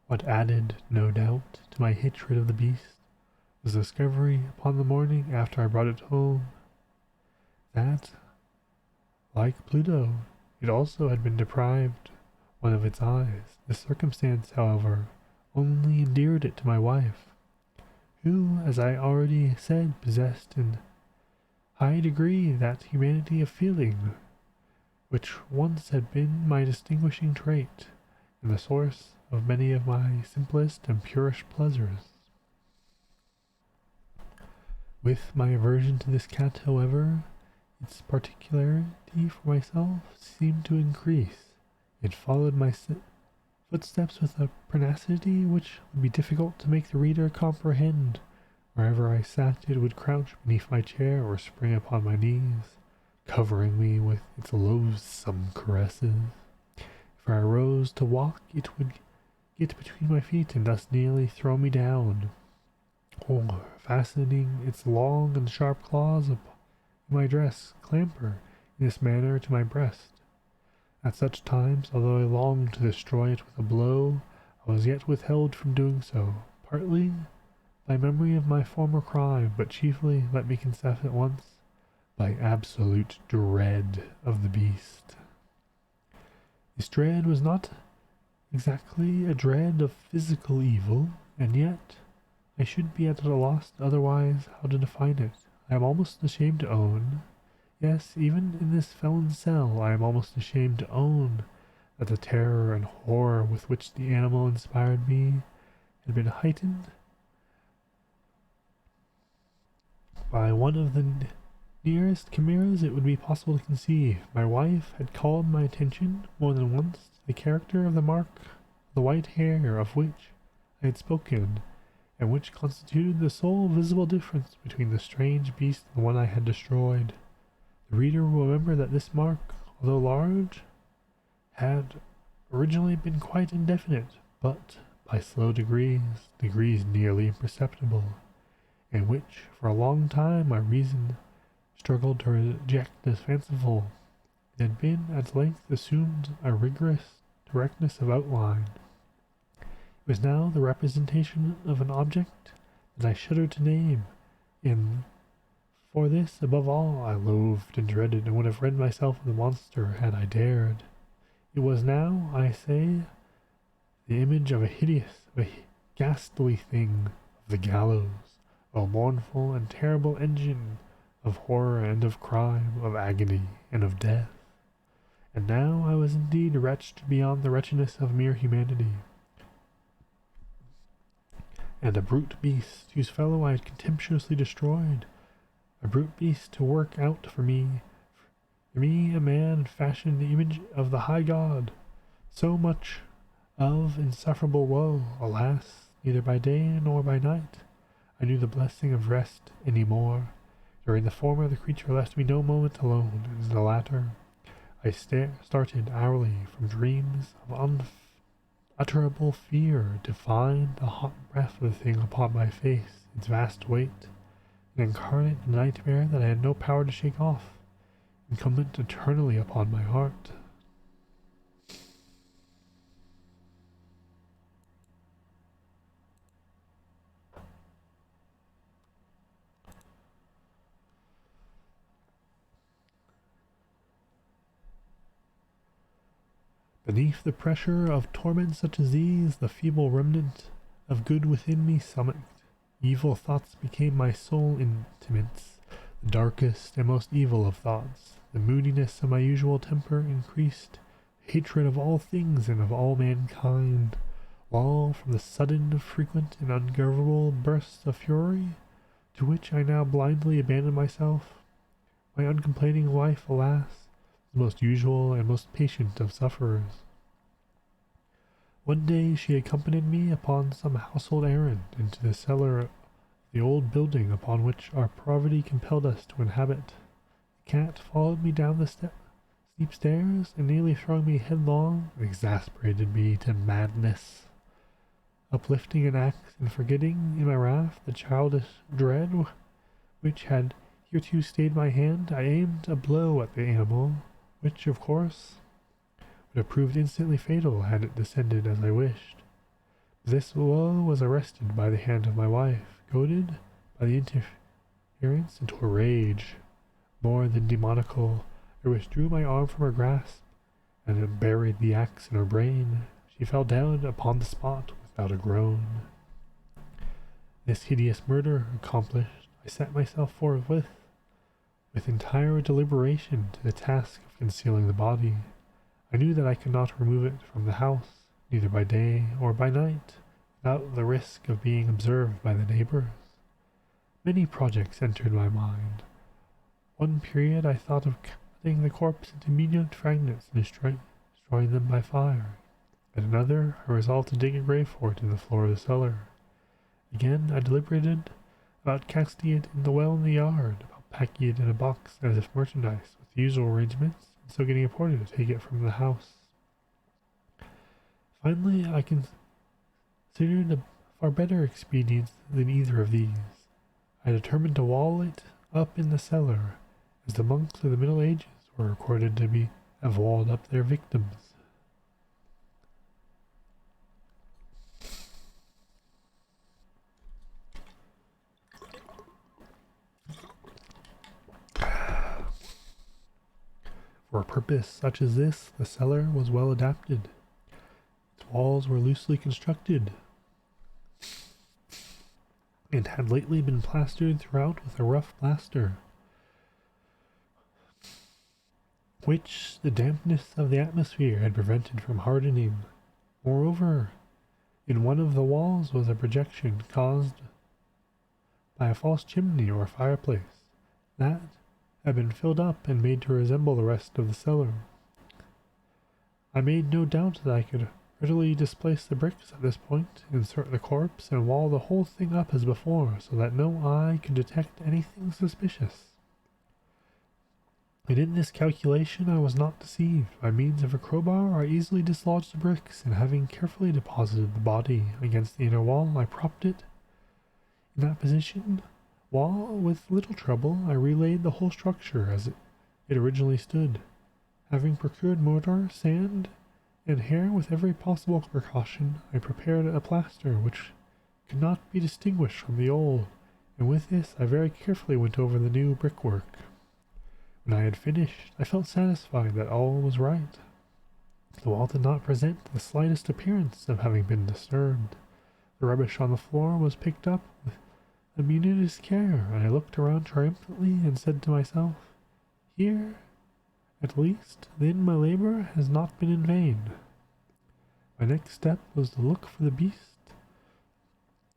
What added, no doubt, to my hatred of the beast was the discovery upon the morning after I brought it home that, like Pluto, it also had been deprived one of its eyes. This circumstance, however, only endeared it to my wife, who, as I already said, possessed in high degree that humanity of feeling which once had been my distinguishing trait and the source of many of my simplest and purest pleasures. With my aversion to this cat, however, its particularity for myself seemed to increase. It followed my footsteps with a pertinacity which would be difficult to make the reader comprehend. Wherever I sat, it would crouch beneath my chair or spring upon my knees, covering me with its loathsome caresses. If I rose to walk, it would get between my feet and thus nearly throw me down, or, fastening its long and sharp claws upon my dress, clamber in this manner to my breast. At such times, although I longed to destroy it with a blow, I was yet withheld from doing so, partly by memory of my former crime, but chiefly, let me confess at once, by absolute dread of the beast. This dread was not exactly a dread of physical evil, and yet I should be at a loss otherwise how to define it. I am almost ashamed to own, yes, even in this felon's cell, I am almost ashamed to own that the terror and horror with which the animal inspired me had been heightened by one of the nearest chimeras it would be possible to conceive. My wife had called my attention more than once to the character of the mark of the white hair of which I had spoken, and which constituted the sole visible difference between the strange beast and the one I had destroyed. The reader will remember that this mark, although large, had originally been quite indefinite, but by slow degrees nearly imperceptible, in which for a long time my reason struggled to reject as fanciful. It had been at length assumed a rigorous directness of outline. It was now the representation of an object that I shuddered to name, and for this, above all, I loathed and dreaded, and would have rid myself of the monster had I dared. It was now, I say, the image of a hideous, of a ghastly thing, of the gallows, a mournful and terrible engine of horror and of crime, of agony and of death. And now I was indeed wretched beyond the wretchedness of mere humanity, and a brute beast whose fellow I had contemptuously destroyed, a brute beast to work out for me a man fashioned in the image of the high God. So much of insufferable woe, alas, neither by day nor by night I knew the blessing of rest any more. During the former, the creature left me no moment alone, and in the latter, I started hourly from dreams of unutterable fear to find the hot breath of the thing upon my face, its vast weight, an incarnate nightmare that I had no power to shake off, incumbent eternally upon my heart. Beneath the pressure of torments such as these, the feeble remnant of good within me summoned. Evil thoughts became my sole intimates, the darkest and most evil of thoughts. The moodiness of my usual temper increased, hatred of all things and of all mankind, while from the sudden, frequent, and ungovernable bursts of fury, to which I now blindly abandoned myself, my uncomplaining wife, alas, the most usual and most patient of sufferers. One day she accompanied me upon some household errand into the cellar of the old building upon which our poverty compelled us to inhabit. The cat followed me down the steep stairs, and nearly throwing me headlong, exasperated me to madness. Uplifting an axe and forgetting in my wrath the childish dread which had hitherto stayed my hand, I aimed a blow at the animal, which, of course, would have proved instantly fatal had it descended as I wished. This blow was arrested by the hand of my wife, goaded by the interference into a rage more than demoniacal. I withdrew my arm from her grasp, and buried the axe in her brain. She fell down upon the spot with without a groan. This hideous murder accomplished, I set myself forthwith, with entire deliberation, to the task of concealing the body. I knew that I could not remove it from the house, neither by day or by night, without the risk of being observed by the neighbors. Many projects entered my mind. One period I thought of cutting the corpse into minute fragments and destroying them by fire. At another, I resolved to dig a grave for it in the floor of the cellar. Again, I deliberated about casting it in the well in the yard, about packing it in a box as if merchandise, with the usual arrangements, and so getting a porter to take it from the house. Finally, I considered a far better expedient than either of these. I determined to wall it up in the cellar, as the monks of the Middle Ages were recorded to have walled up their victims. For a purpose such as this, the cellar was well adapted. Its walls were loosely constructed, and had lately been plastered throughout with a rough plaster, which the dampness of the atmosphere had prevented from hardening. Moreover, in one of the walls was a projection caused by a false chimney or fireplace that had been filled up and made to resemble the rest of the cellar. I made no doubt that I could readily displace the bricks at this point, insert the corpse, and wall the whole thing up as before, so that no eye could detect anything suspicious. And in this calculation I was not deceived. By means of a crowbar I easily dislodged the bricks, and having carefully deposited the body against the inner wall, I propped it in that position, while, with little trouble, I relaid the whole structure as it originally stood. Having procured mortar, sand, and hair with every possible precaution, I prepared a plaster which could not be distinguished from the old, and with this I very carefully went over the new brickwork. When I had finished, I felt satisfied that all was right. The wall did not present the slightest appearance of having been disturbed. The rubbish on the floor was picked up with the minutest care, and I looked around triumphantly and said to myself, "Here, at least, then my labor has not been in vain." My next step was to look for the beast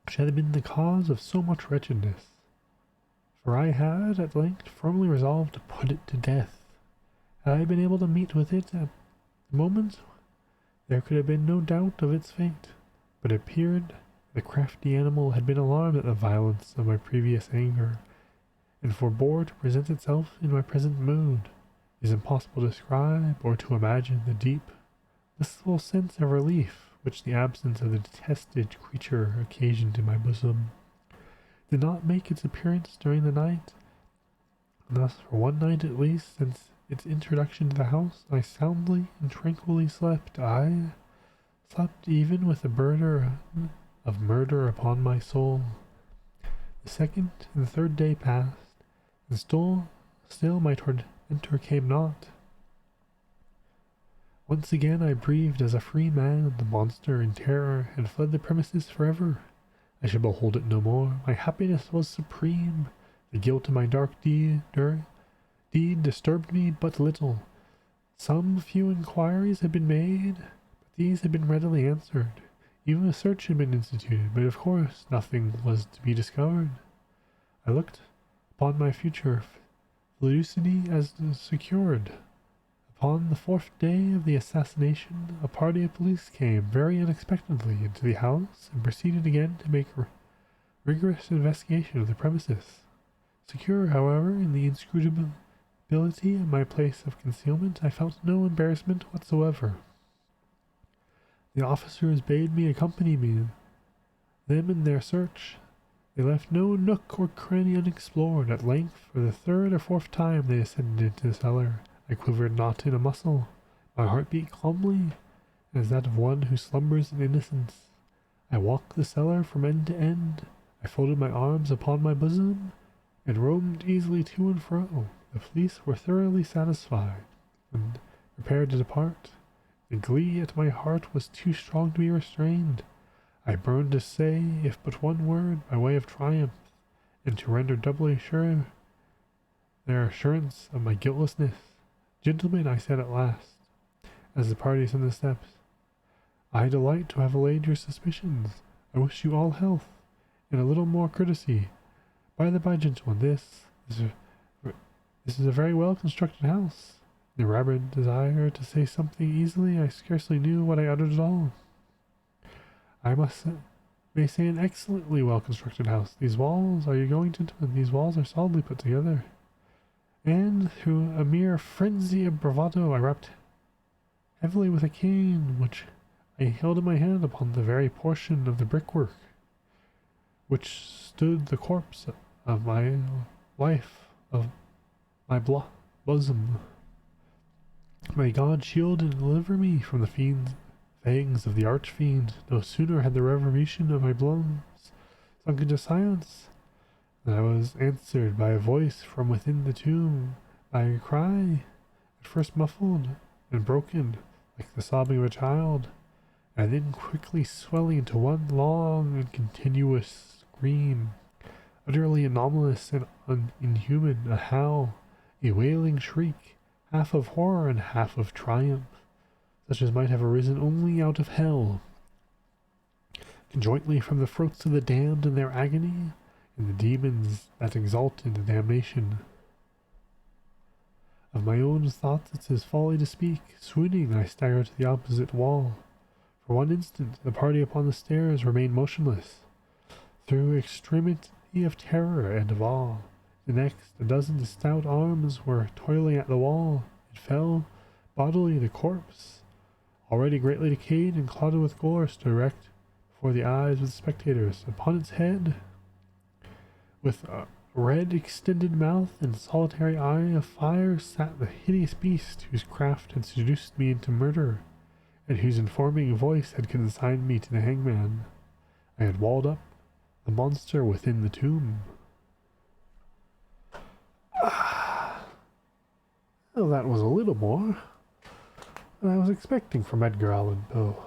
which had been the cause of so much wretchedness, for I had at length firmly resolved to put it to death. Had I been able to meet with it at the moment, there could have been no doubt of its fate, but it appeared the crafty animal had been alarmed at the violence of my previous anger, and forbore to present itself in my present mood. It is impossible to describe or to imagine the deep, blissful sense of relief which the absence of the detested creature occasioned in my bosom. It did not make its appearance during the night, and thus for one night at least since its introduction to the house I soundly and tranquilly slept. I slept even with the burden of murder upon my soul. The second and the third day passed, and still my tormentor came not. Once again I breathed as a free man. The monster, in terror, had fled the premises forever. I should behold it no more. My happiness was supreme. The guilt of my dark deed disturbed me but little. Some few inquiries had been made, but these had been readily answered. Even a search had been instituted, but of course nothing was to be discovered. I looked upon my future felicity as secured. Upon the fourth day of the assassination, a party of police came very unexpectedly into the house and proceeded again to make rigorous investigation of the premises. Secure, however, in the inscrutability of my place of concealment, I felt no embarrassment whatsoever. The officers bade me accompany them in their search. They left no nook or cranny unexplored. At length, for the third or fourth time, they ascended into the cellar. I quivered not in a muscle. My heart beat calmly, as that of one who slumbers in innocence. I walked the cellar from end to end. I folded my arms upon my bosom, and roamed easily to and fro. The police were thoroughly satisfied, and prepared to depart. The glee at my heart was too strong to be restrained. I burn to say, if but one word, by way of triumph, and to render doubly sure their assurance of my guiltlessness. Gentlemen, I said at last, as the party ascended the steps, I delight to have allayed your suspicions. I wish you all health, and a little more courtesy. By the by, gentlemen, this is a very well constructed house. The rabid desire to say something easily, I scarcely knew what I uttered at all. I may say an excellently well constructed house. These walls, are you going, gentlemen? These walls are solidly put together. And through a mere frenzy of bravado, I rapped heavily with a cane, which I held in my hand, upon the very portion of the brickwork which stood the corpse of my wife, of my bosom. May God shield and deliver me from the fiend's fangs of the archfiend. No sooner had the reverberation of my blows sunk into silence than I was answered by a voice from within the tomb, by a cry, at first muffled and broken, like the sobbing of a child, and then quickly swelling into one long and continuous scream, utterly anomalous and inhuman, a howl, a wailing shriek, half of horror and half of triumph, such as might have arisen only out of hell, conjointly from the throats of the damned in their agony, and the demons that exult in the damnation. Of my own thoughts it is folly to speak. Swooning, I staggered to the opposite wall. For one instant, the party upon the stairs remained motionless, through extremity of terror and of awe. The next, a dozen stout arms were toiling at the wall. It fell, bodily the corpse, already greatly decayed and clotted with gore, stood erect before the eyes of the spectators. Upon its head, with a red extended mouth and solitary eye of fire, sat the hideous beast whose craft had seduced me into murder, and whose informing voice had consigned me to the hangman. I had walled up the monster within the tomb. Well, that was a little more than I was expecting from Edgar Allan Poe.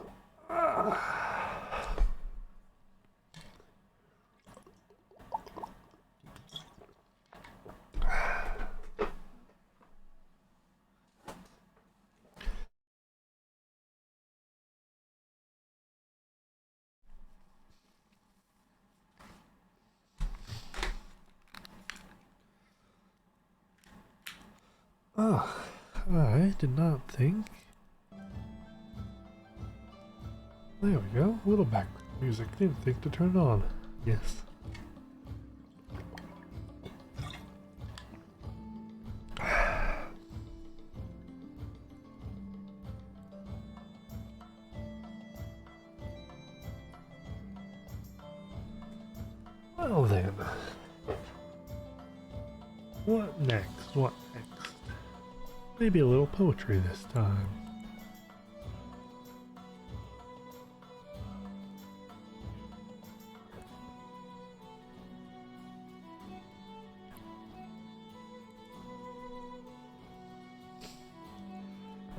I did not think. There we go. A little background music. Didn't think to turn it on. Yes. Well then. What next? What next? Maybe a little poetry this time.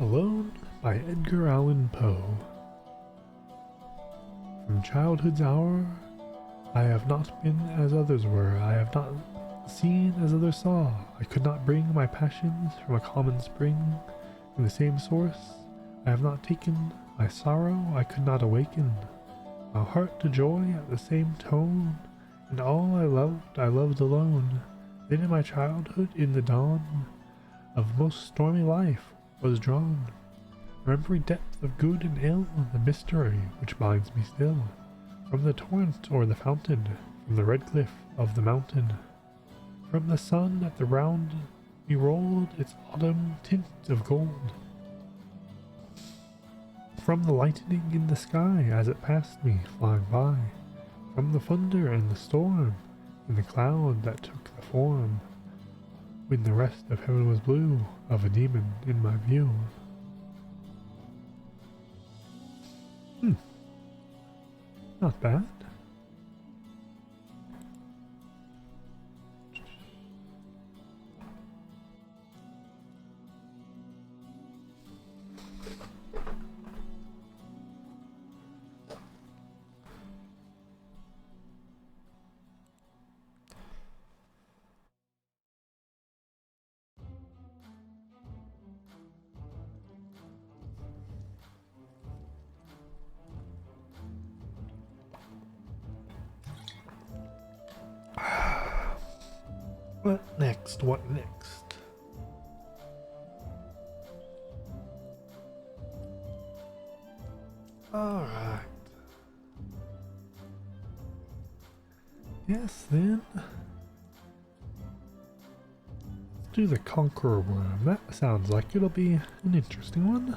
Alone by Edgar Allan Poe. From childhood's hour, I have not been as others were. I have not seen as others saw. I could not bring my passions from a common spring, from the same source. I have not taken my sorrow. I could not awaken my heart to joy at the same tone. And all I loved alone. Then in my childhood, in the dawn of most stormy life, was drawn from every depth of good and ill, the mystery which binds me still, from the torrent or the fountain, from the red cliff of the mountain, from the sun at the round me rolled its autumn tint of gold, from the lightning in the sky as it passed me flying by, from the thunder and the storm in the cloud that took the form, when the rest of heaven was blue, of a demon in my view. Not bad. What next? What next? Alright. Yes, then. Let's do the Conqueror Worm. That sounds like it'll be an interesting one.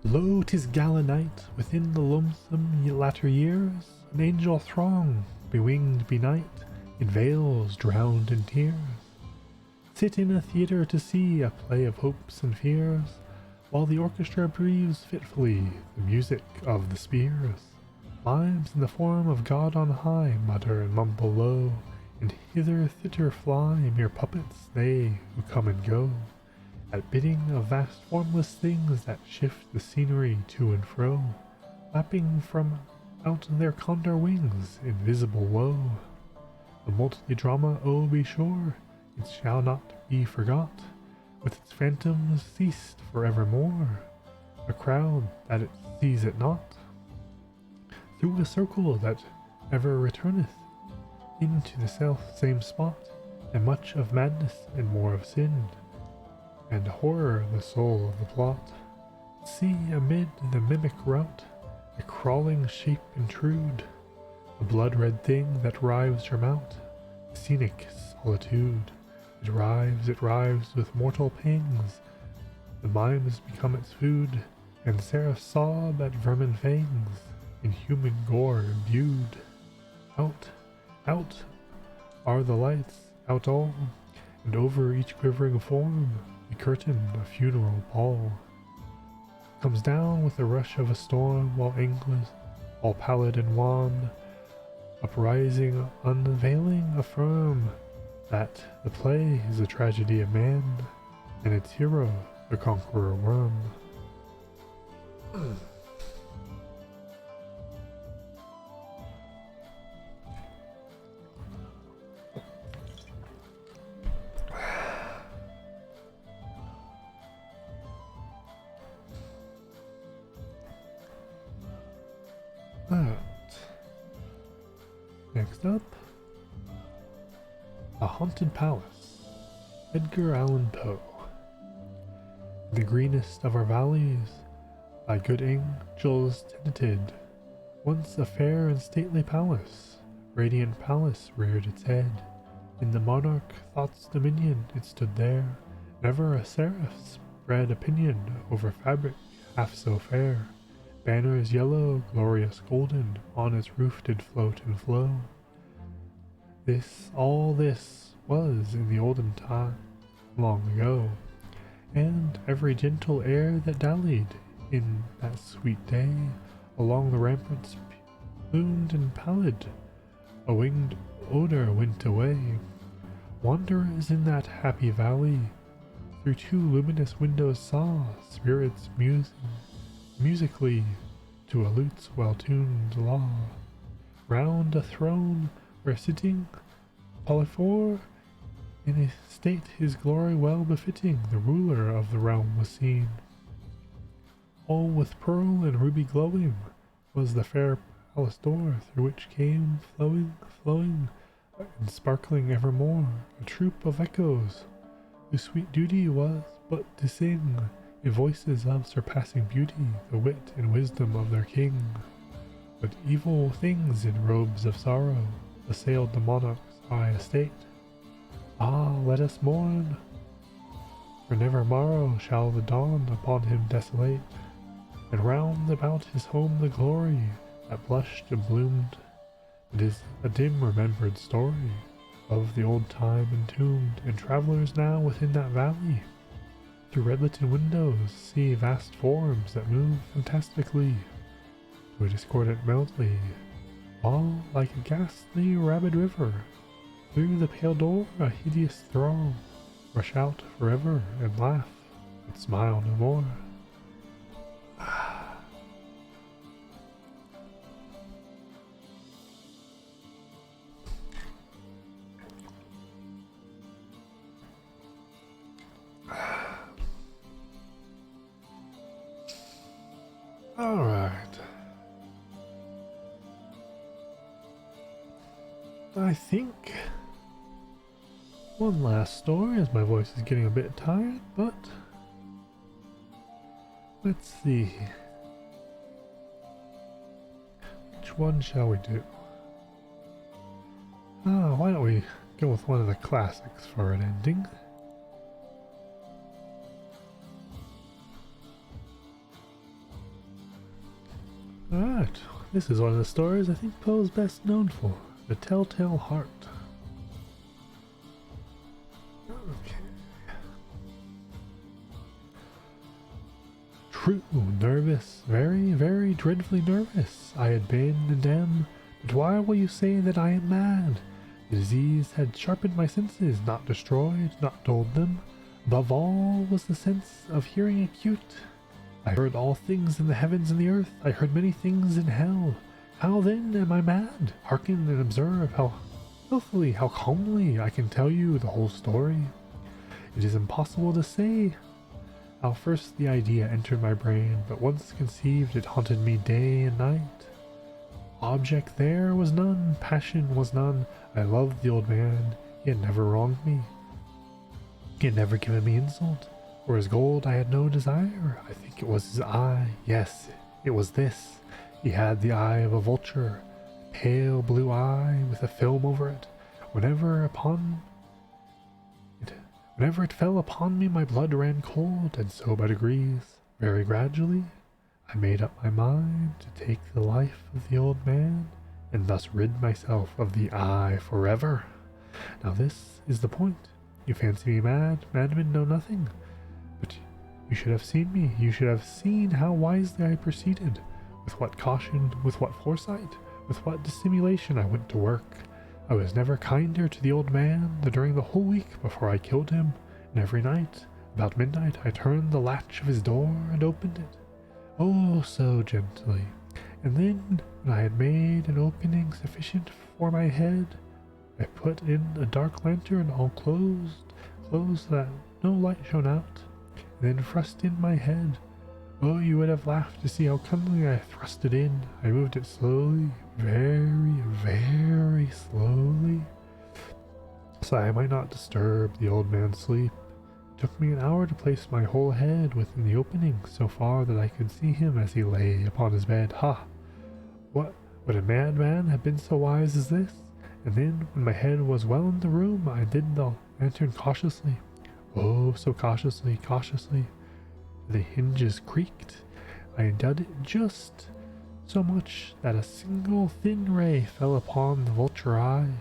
Lo, 'tis gala night, within the lonesome latter years, an angel throng, bewinged benight, in veils drowned in tears, sit in a theatre to see a play of hopes and fears, while the orchestra breathes fitfully the music of the spears. Mimes in the form of God on high mutter and mumble low, and hither thither fly mere puppets they who come and go, at bidding of vast formless things that shift the scenery to and fro, lapping from out their condor wings invisible woe. The multi-drama, oh be sure, it shall not be forgot, with its phantoms ceased forevermore, a crowd that it sees it not, through a circle that ever returneth into the self same spot, and much of madness and more of sin, and horror the soul of the plot. See amid the mimic rout a crawling shape intrude, a blood-red thing that rives her mount, the scenic solitude. It rives with mortal pangs, the mimes become its food, and seraphs sob at vermin fangs, in human gore imbued. Out, out are the lights, out all, and over each quivering form the curtain of funeral pall comes down with the rush of a storm, while anglers, all pallid and wan, uprising, unveiling, affirm that the play is a tragedy of man, and its hero, the conqueror worm. Next up, A Haunted Palace, Edgar Allen Poe. The greenest of our valleys, by good angels tenanted, once a fair and stately palace, radiant palace reared its head. In the monarch thought's dominion it stood there, never a seraph spread opinion over fabric half so fair. Banners yellow, glorious golden, on its roof did float and flow. All this was in the olden time, long ago, and every gentle air that dallied in that sweet day along the ramparts plumed and pallid, a winged odor went away. Wanderers in that happy valley through two luminous windows saw spirits musically to a lute's well-tuned law. Round a throne where sitting Polyphore, in a state his glory well befitting, the ruler of the realm was seen. All with pearl and ruby glowing was the fair palace door, through which came flowing, and sparkling evermore, a troop of echoes, whose sweet duty was but to sing, in voices of surpassing beauty, the wit and wisdom of their king. But evil things in robes of sorrow assailed the monarch's high estate. Ah, let us mourn, for never morrow shall the dawn upon him desolate, and round about his home the glory that blushed and bloomed. It is a dim remembered story of the old time entombed, and travelers now within that valley through red-lit windows see vast forms that move fantastically to a discordant melody, all like a ghastly rabid river. Through the pale door a hideous throng rush out forever and laugh, but smile no more. Alright. I think one last story, as my voice is getting a bit tired, but let's see. Which one shall we do? Why don't we go with one of the classics for an ending? Alright, this is one of the stories I think Poe is best known for, The Telltale Heart. Okay. True, nervous, very, very dreadfully nervous I had been and am, but why will you say that I am mad? The disease had sharpened my senses, not destroyed, not dulled them. Above all was the sense of hearing acute. I heard all things in the heavens and the earth. I heard many things in hell. How then am I mad? Hearken and observe how healthily, how calmly I can tell you the whole story. It is impossible to say how first the idea entered my brain, but once conceived it haunted me day and night. Object there was none, passion was none. I loved the old man, he had never wronged me. He had never given me insult. For his gold I had no desire. I think it was his eye. Yes, it was this. He had the eye of a vulture, a pale blue eye with a film over it. Whenever it fell upon me, my blood ran cold, and so by degrees, very gradually, I made up my mind to take the life of the old man, and thus rid myself of the eye forever. Now this is the point. You fancy me mad. Madmen know nothing. But you should have seen me. You should have seen how wisely I proceeded, with what caution, with what foresight, with what dissimulation I went to work. I was never kinder to the old man than during the whole week before I killed him, and every night, about midnight, I turned the latch of his door and opened it. Oh, so gently. And then, when I had made an opening sufficient for my head, I put in a dark lantern all closed so that no light shone out, and then thrust in my head. Oh, you would have laughed to see how cunningly I thrust it in. I moved it slowly, very, very slowly, so I might not disturb the old man's sleep. It took me an hour to place my whole head within the opening, so far that I could see him as he lay upon his bed. Ha! Would a madman have been so wise as this? And then, when my head was well in the room, I did the lantern cautiously. Oh, so cautiously, cautiously. The hinges creaked. I undid it just so much that a single thin ray fell upon the vulture eye.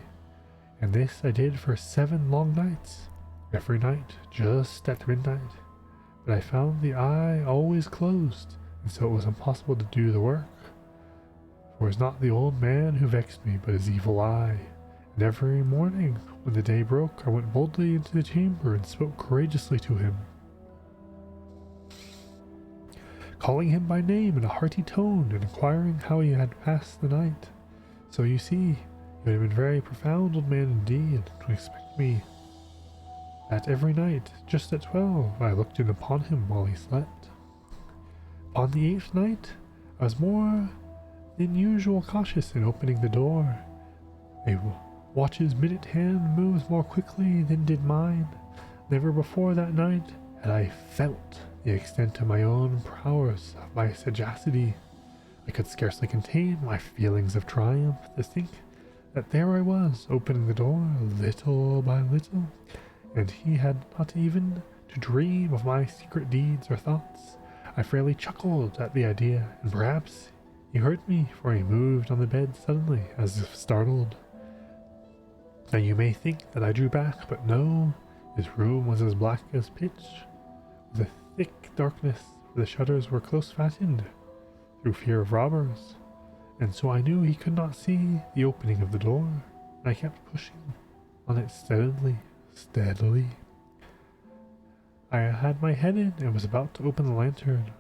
And this I did for 7 long nights, every night, just at midnight. But I found the eye always closed, and so it was impossible to do the work. For it was not the old man who vexed me, but his evil eye. And every morning, when the day broke, I went boldly into the chamber and spoke courageously to him, calling him by name in a hearty tone and inquiring how he had passed the night. So you see, he would have been very profound old man indeed to expect me that every night, just at 12, I looked in upon him while he slept. Upon the 8th night, I was more than usual cautious in opening the door. A watch's minute hand moves more quickly than did mine. Never before that night had I felt the extent of my own prowess, of my sagacity. I could scarcely contain my feelings of triumph to think that there I was, opening the door little by little, and he had not even to dream of my secret deeds or thoughts. I fairly chuckled at the idea, and perhaps he heard me, for he moved on the bed suddenly, as if startled. Now you may think that I drew back, but no, his room was as black as pitch, with a thick darkness, for the shutters were close fastened, through fear of robbers, and so I knew he could not see the opening of the door, and I kept pushing on it steadily. I had my head in and was about to open the lantern,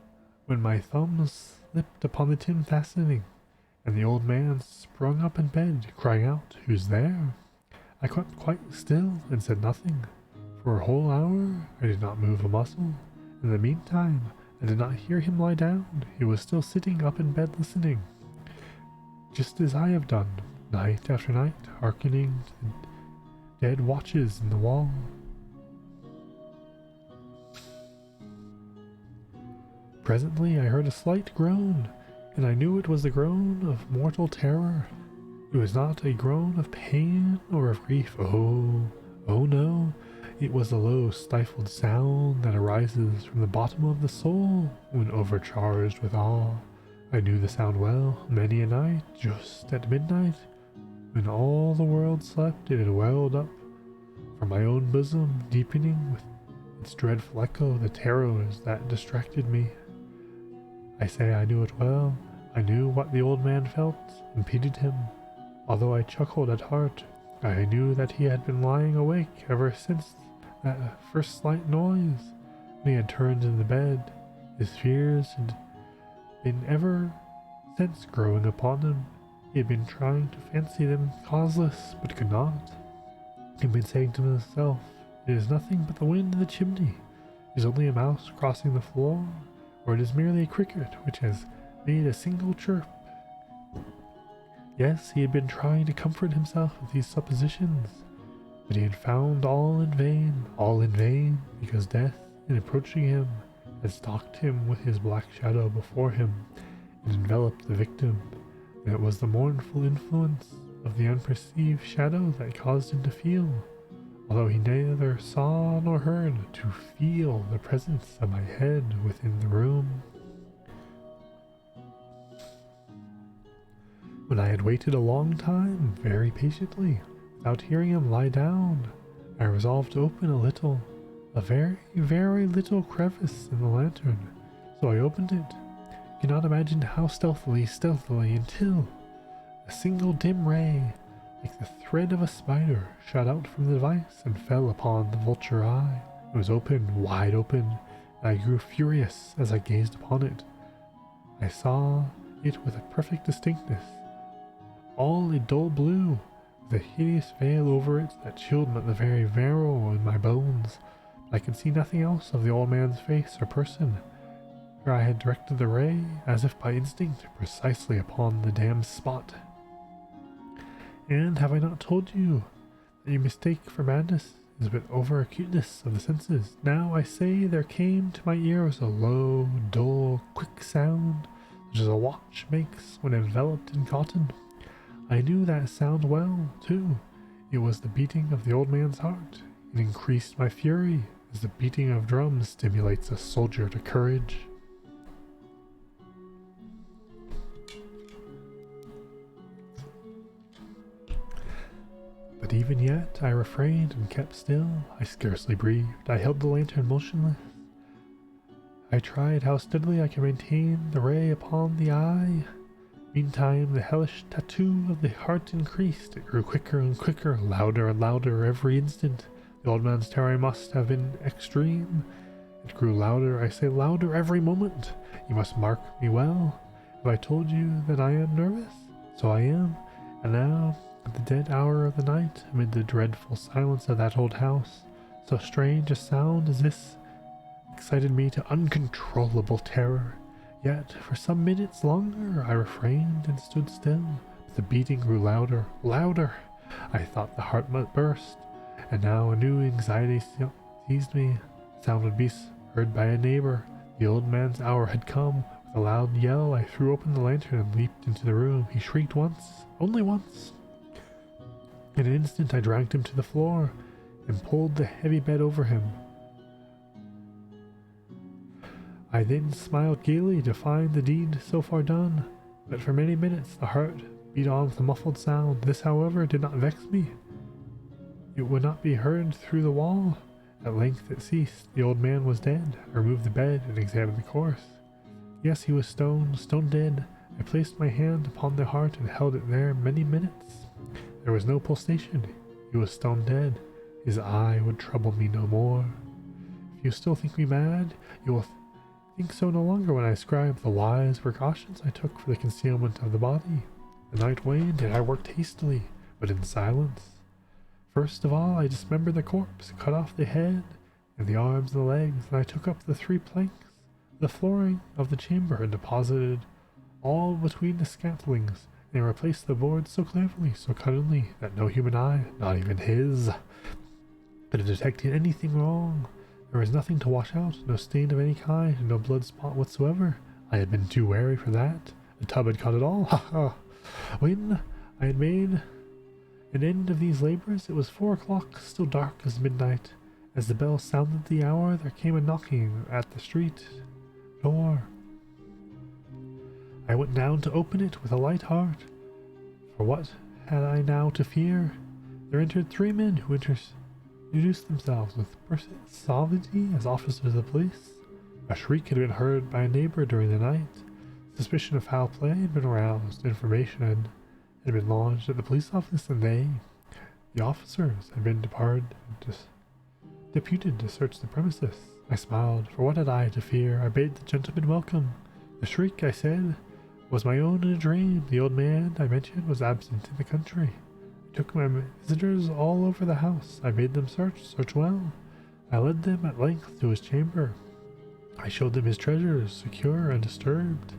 when my thumb slipped upon the tin fastening, and the old man sprung up in bed, crying out, "Who's there?" I kept quite still and said nothing. For a whole hour I did not move a muscle. In the meantime, I did not hear him lie down. He was still sitting up in bed listening, just as I have done, night after night, hearkening to the dead watches in the wall. Presently I heard a slight groan, and I knew it was the groan of mortal terror. It was not a groan of pain or of grief. Oh no. It was a low, stifled sound that arises from the bottom of the soul when overcharged with awe. I knew the sound well. Many a night, just at midnight, when all the world slept, it had welled up from my own bosom, deepening with its dreadful echo the terrors that distracted me. I say I knew it well. I knew what the old man felt, and pitied him. Although I chuckled at heart, I knew that he had been lying awake ever since that first slight noise. When he had turned in the bed, his fears had been ever since growing upon him. He had been trying to fancy them causeless, but could not. He had been saying to himself, "It is nothing but the wind in the chimney. It is only a mouse crossing the floor, or it is merely a cricket which has made a single chirp." Yes, he had been trying to comfort himself with these suppositions, but he had found all in vain, because death, in approaching him, had stalked him with his black shadow before him, and enveloped the victim, and it was the mournful influence of the unperceived shadow that caused him to feel, although he neither saw nor heard, to feel the presence of my head within the room. When I had waited a long time, very patiently, without hearing him lie down, I resolved to open a very, very little crevice in the lantern. So I opened it. You cannot imagine how stealthily, until a single dim ray, like the thread of a spider, shot out from the device and fell upon the vulture eye. It was open, wide open, and I grew furious as I gazed upon it. I saw it with a perfect distinctness, all a dull blue, with a hideous veil over it that chilled the very marrow in my bones. But I could see nothing else of the old man's face or person, for I had directed the ray, as if by instinct, precisely upon the damned spot. And have I not told you that you mistake for madness is but over-acuteness of the senses? Now I say there came to my ears a low, dull, quick sound, such as a watch makes when enveloped in cotton. I knew that sound well, too. It was the beating of the old man's heart. It increased my fury, as the beating of drums stimulates a soldier to courage. But even yet I refrained and kept still. I scarcely breathed. I held the lantern motionless. I tried how steadily I could maintain the ray upon the eye. Meantime, the hellish tattoo of the heart increased. It grew quicker and quicker, louder and louder every instant. The old man's terror must have been extreme. It grew louder, I say louder every moment. You must mark me well. Have I told you that I am nervous? So I am. And now, at the dead hour of the night, amid the dreadful silence of that old house, so strange a sound as this excited me to uncontrollable terror. Yet, for some minutes longer, I refrained and stood still. But the beating grew louder. I thought the heart might burst, and now a new anxiety seized me. The sound would be heard by a neighbor. The old man's hour had come. With a loud yell, I threw open the lantern and leaped into the room. He shrieked once, only once. In an instant, I dragged him to the floor and pulled the heavy bed over him. I then smiled gaily to find the deed so far done, but for many minutes the heart beat on with a muffled sound. This, however, did not vex me. It would not be heard through the wall. At length it ceased. The old man was dead. I removed the bed and examined the corpse. Yes, he was stone dead. I placed my hand upon the heart and held it there many minutes. There was no pulsation. He was stone dead. His eye would trouble me no more. If you still think me mad, you will think so no longer when I ascribe the wise precautions I took for the concealment of the body. The night waned, and I worked hastily, but in silence. First of all, I dismembered the corpse, cut off the head, and the arms and the legs, and I took up the 3 planks the flooring of the chamber and deposited all between the scantlings, and replaced the boards so cleverly, so cunningly, that no human eye, not even his, could have detected anything wrong. There was nothing to wash out, no stain of any kind, no blood spot whatsoever. I had been too wary for that. The tub had caught it all. Ha ha! When I had made an end of these labors, it was 4 o'clock, still dark as midnight. As the bell sounded the hour, there came a knocking at the street door. I went down to open it with a light heart, for what had I now to fear? There entered 3 men who introduced themselves with sovereignty as officers of police. A shriek had been heard by a neighbor during the night. Suspicion of foul play had been aroused. Information had been lodged at the police office, and the officers, had been deputed to search the premises. I smiled, for what had I to fear? I bade the gentleman welcome. The shriek, I said, was my own in a dream. The old man I mentioned was absent in the country. I took my visitors all over the house. I made them search well. I led them at length to his chamber. I showed them his treasures, secure and undisturbed.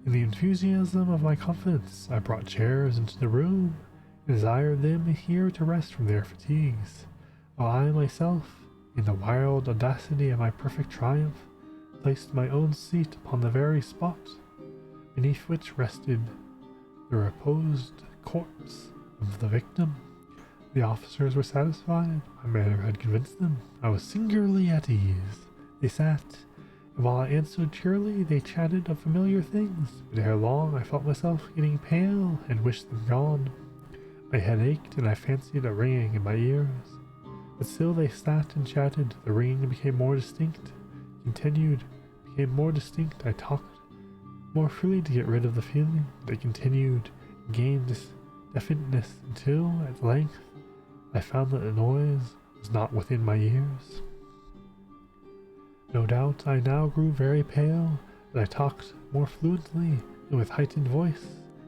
In the enthusiasm of my confidence, I brought chairs into the room and desired them here to rest from their fatigues, while I myself, in the wild audacity of my perfect triumph, placed my own seat upon the very spot beneath which rested the reposed corpse of the victim. The officers were satisfied. My manner had convinced them. I was singularly at ease. They sat, and while I answered cheerily, they chatted of familiar things, but ere long I felt myself getting pale and wished them gone. My head ached, and I fancied a ringing in my ears. But still they sat and chatted. The ringing became more distinct, became more distinct. I talked more freely to get rid of the feeling. They continued, gained this definiteness until, at length, I found that the noise was not within my ears. No doubt I now grew very pale, but I talked more fluently and with heightened voice.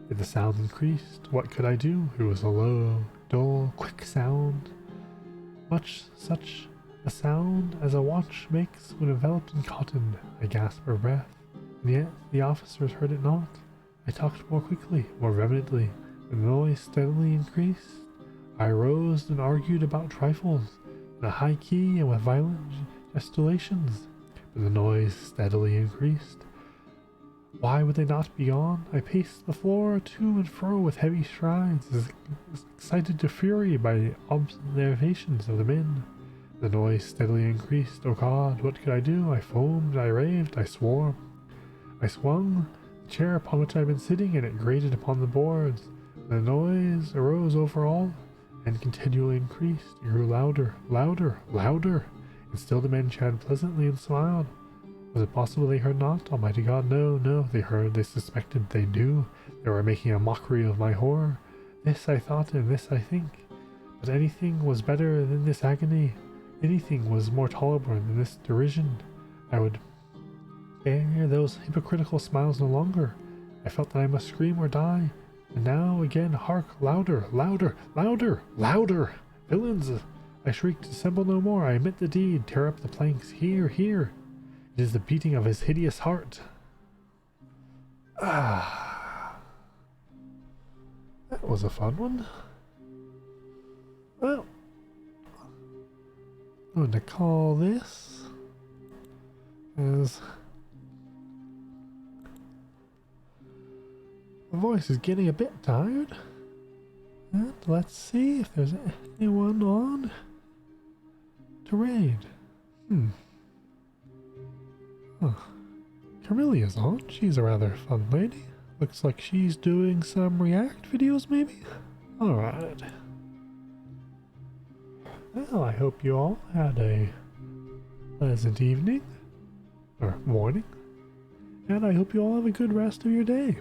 Yet the sound increased. What could I do? It was a low, dull, quick sound, much such a sound as a watch makes when enveloped in cotton. I gasped for breath, and yet the officers heard it not. I talked more quickly, more vehemently. When the noise steadily increased, I rose and argued about trifles, in a high key and with violent gesticulations. But the noise steadily increased. Why would they not be gone? I paced the floor to and fro with heavy strides, excited to fury by the observations of the men. The noise steadily increased. Oh God, what could I do? I foamed, I raved, I swore. I swung the chair upon which I had been sitting, and it grated upon the boards. The noise arose over all, and continually increased. It grew louder, louder, louder, and still the men chatted pleasantly and smiled. Was it possible they heard not? Almighty God, no, no, they heard, they suspected, they knew. They were making a mockery of my horror. This I thought, and this I think. But anything was better than this agony. Anything was more tolerable than this derision. I would bear those hypocritical smiles no longer. I felt that I must scream or die. And now again, hark, louder, louder, louder, louder! Villains! I shrieked, assemble no more, I admit the deed, tear up the planks, here, here! It is the beating of his hideous heart. Ah, that was a fun one. Well, I'm going to call this as my voice is getting a bit tired. And let's see if there's anyone on to raid. Huh. Carmelia's on. She's a rather fun lady. Looks like she's doing some React videos, maybe? Alright. Well, I hope you all had a pleasant evening, or morning, and I hope you all have a good rest of your day.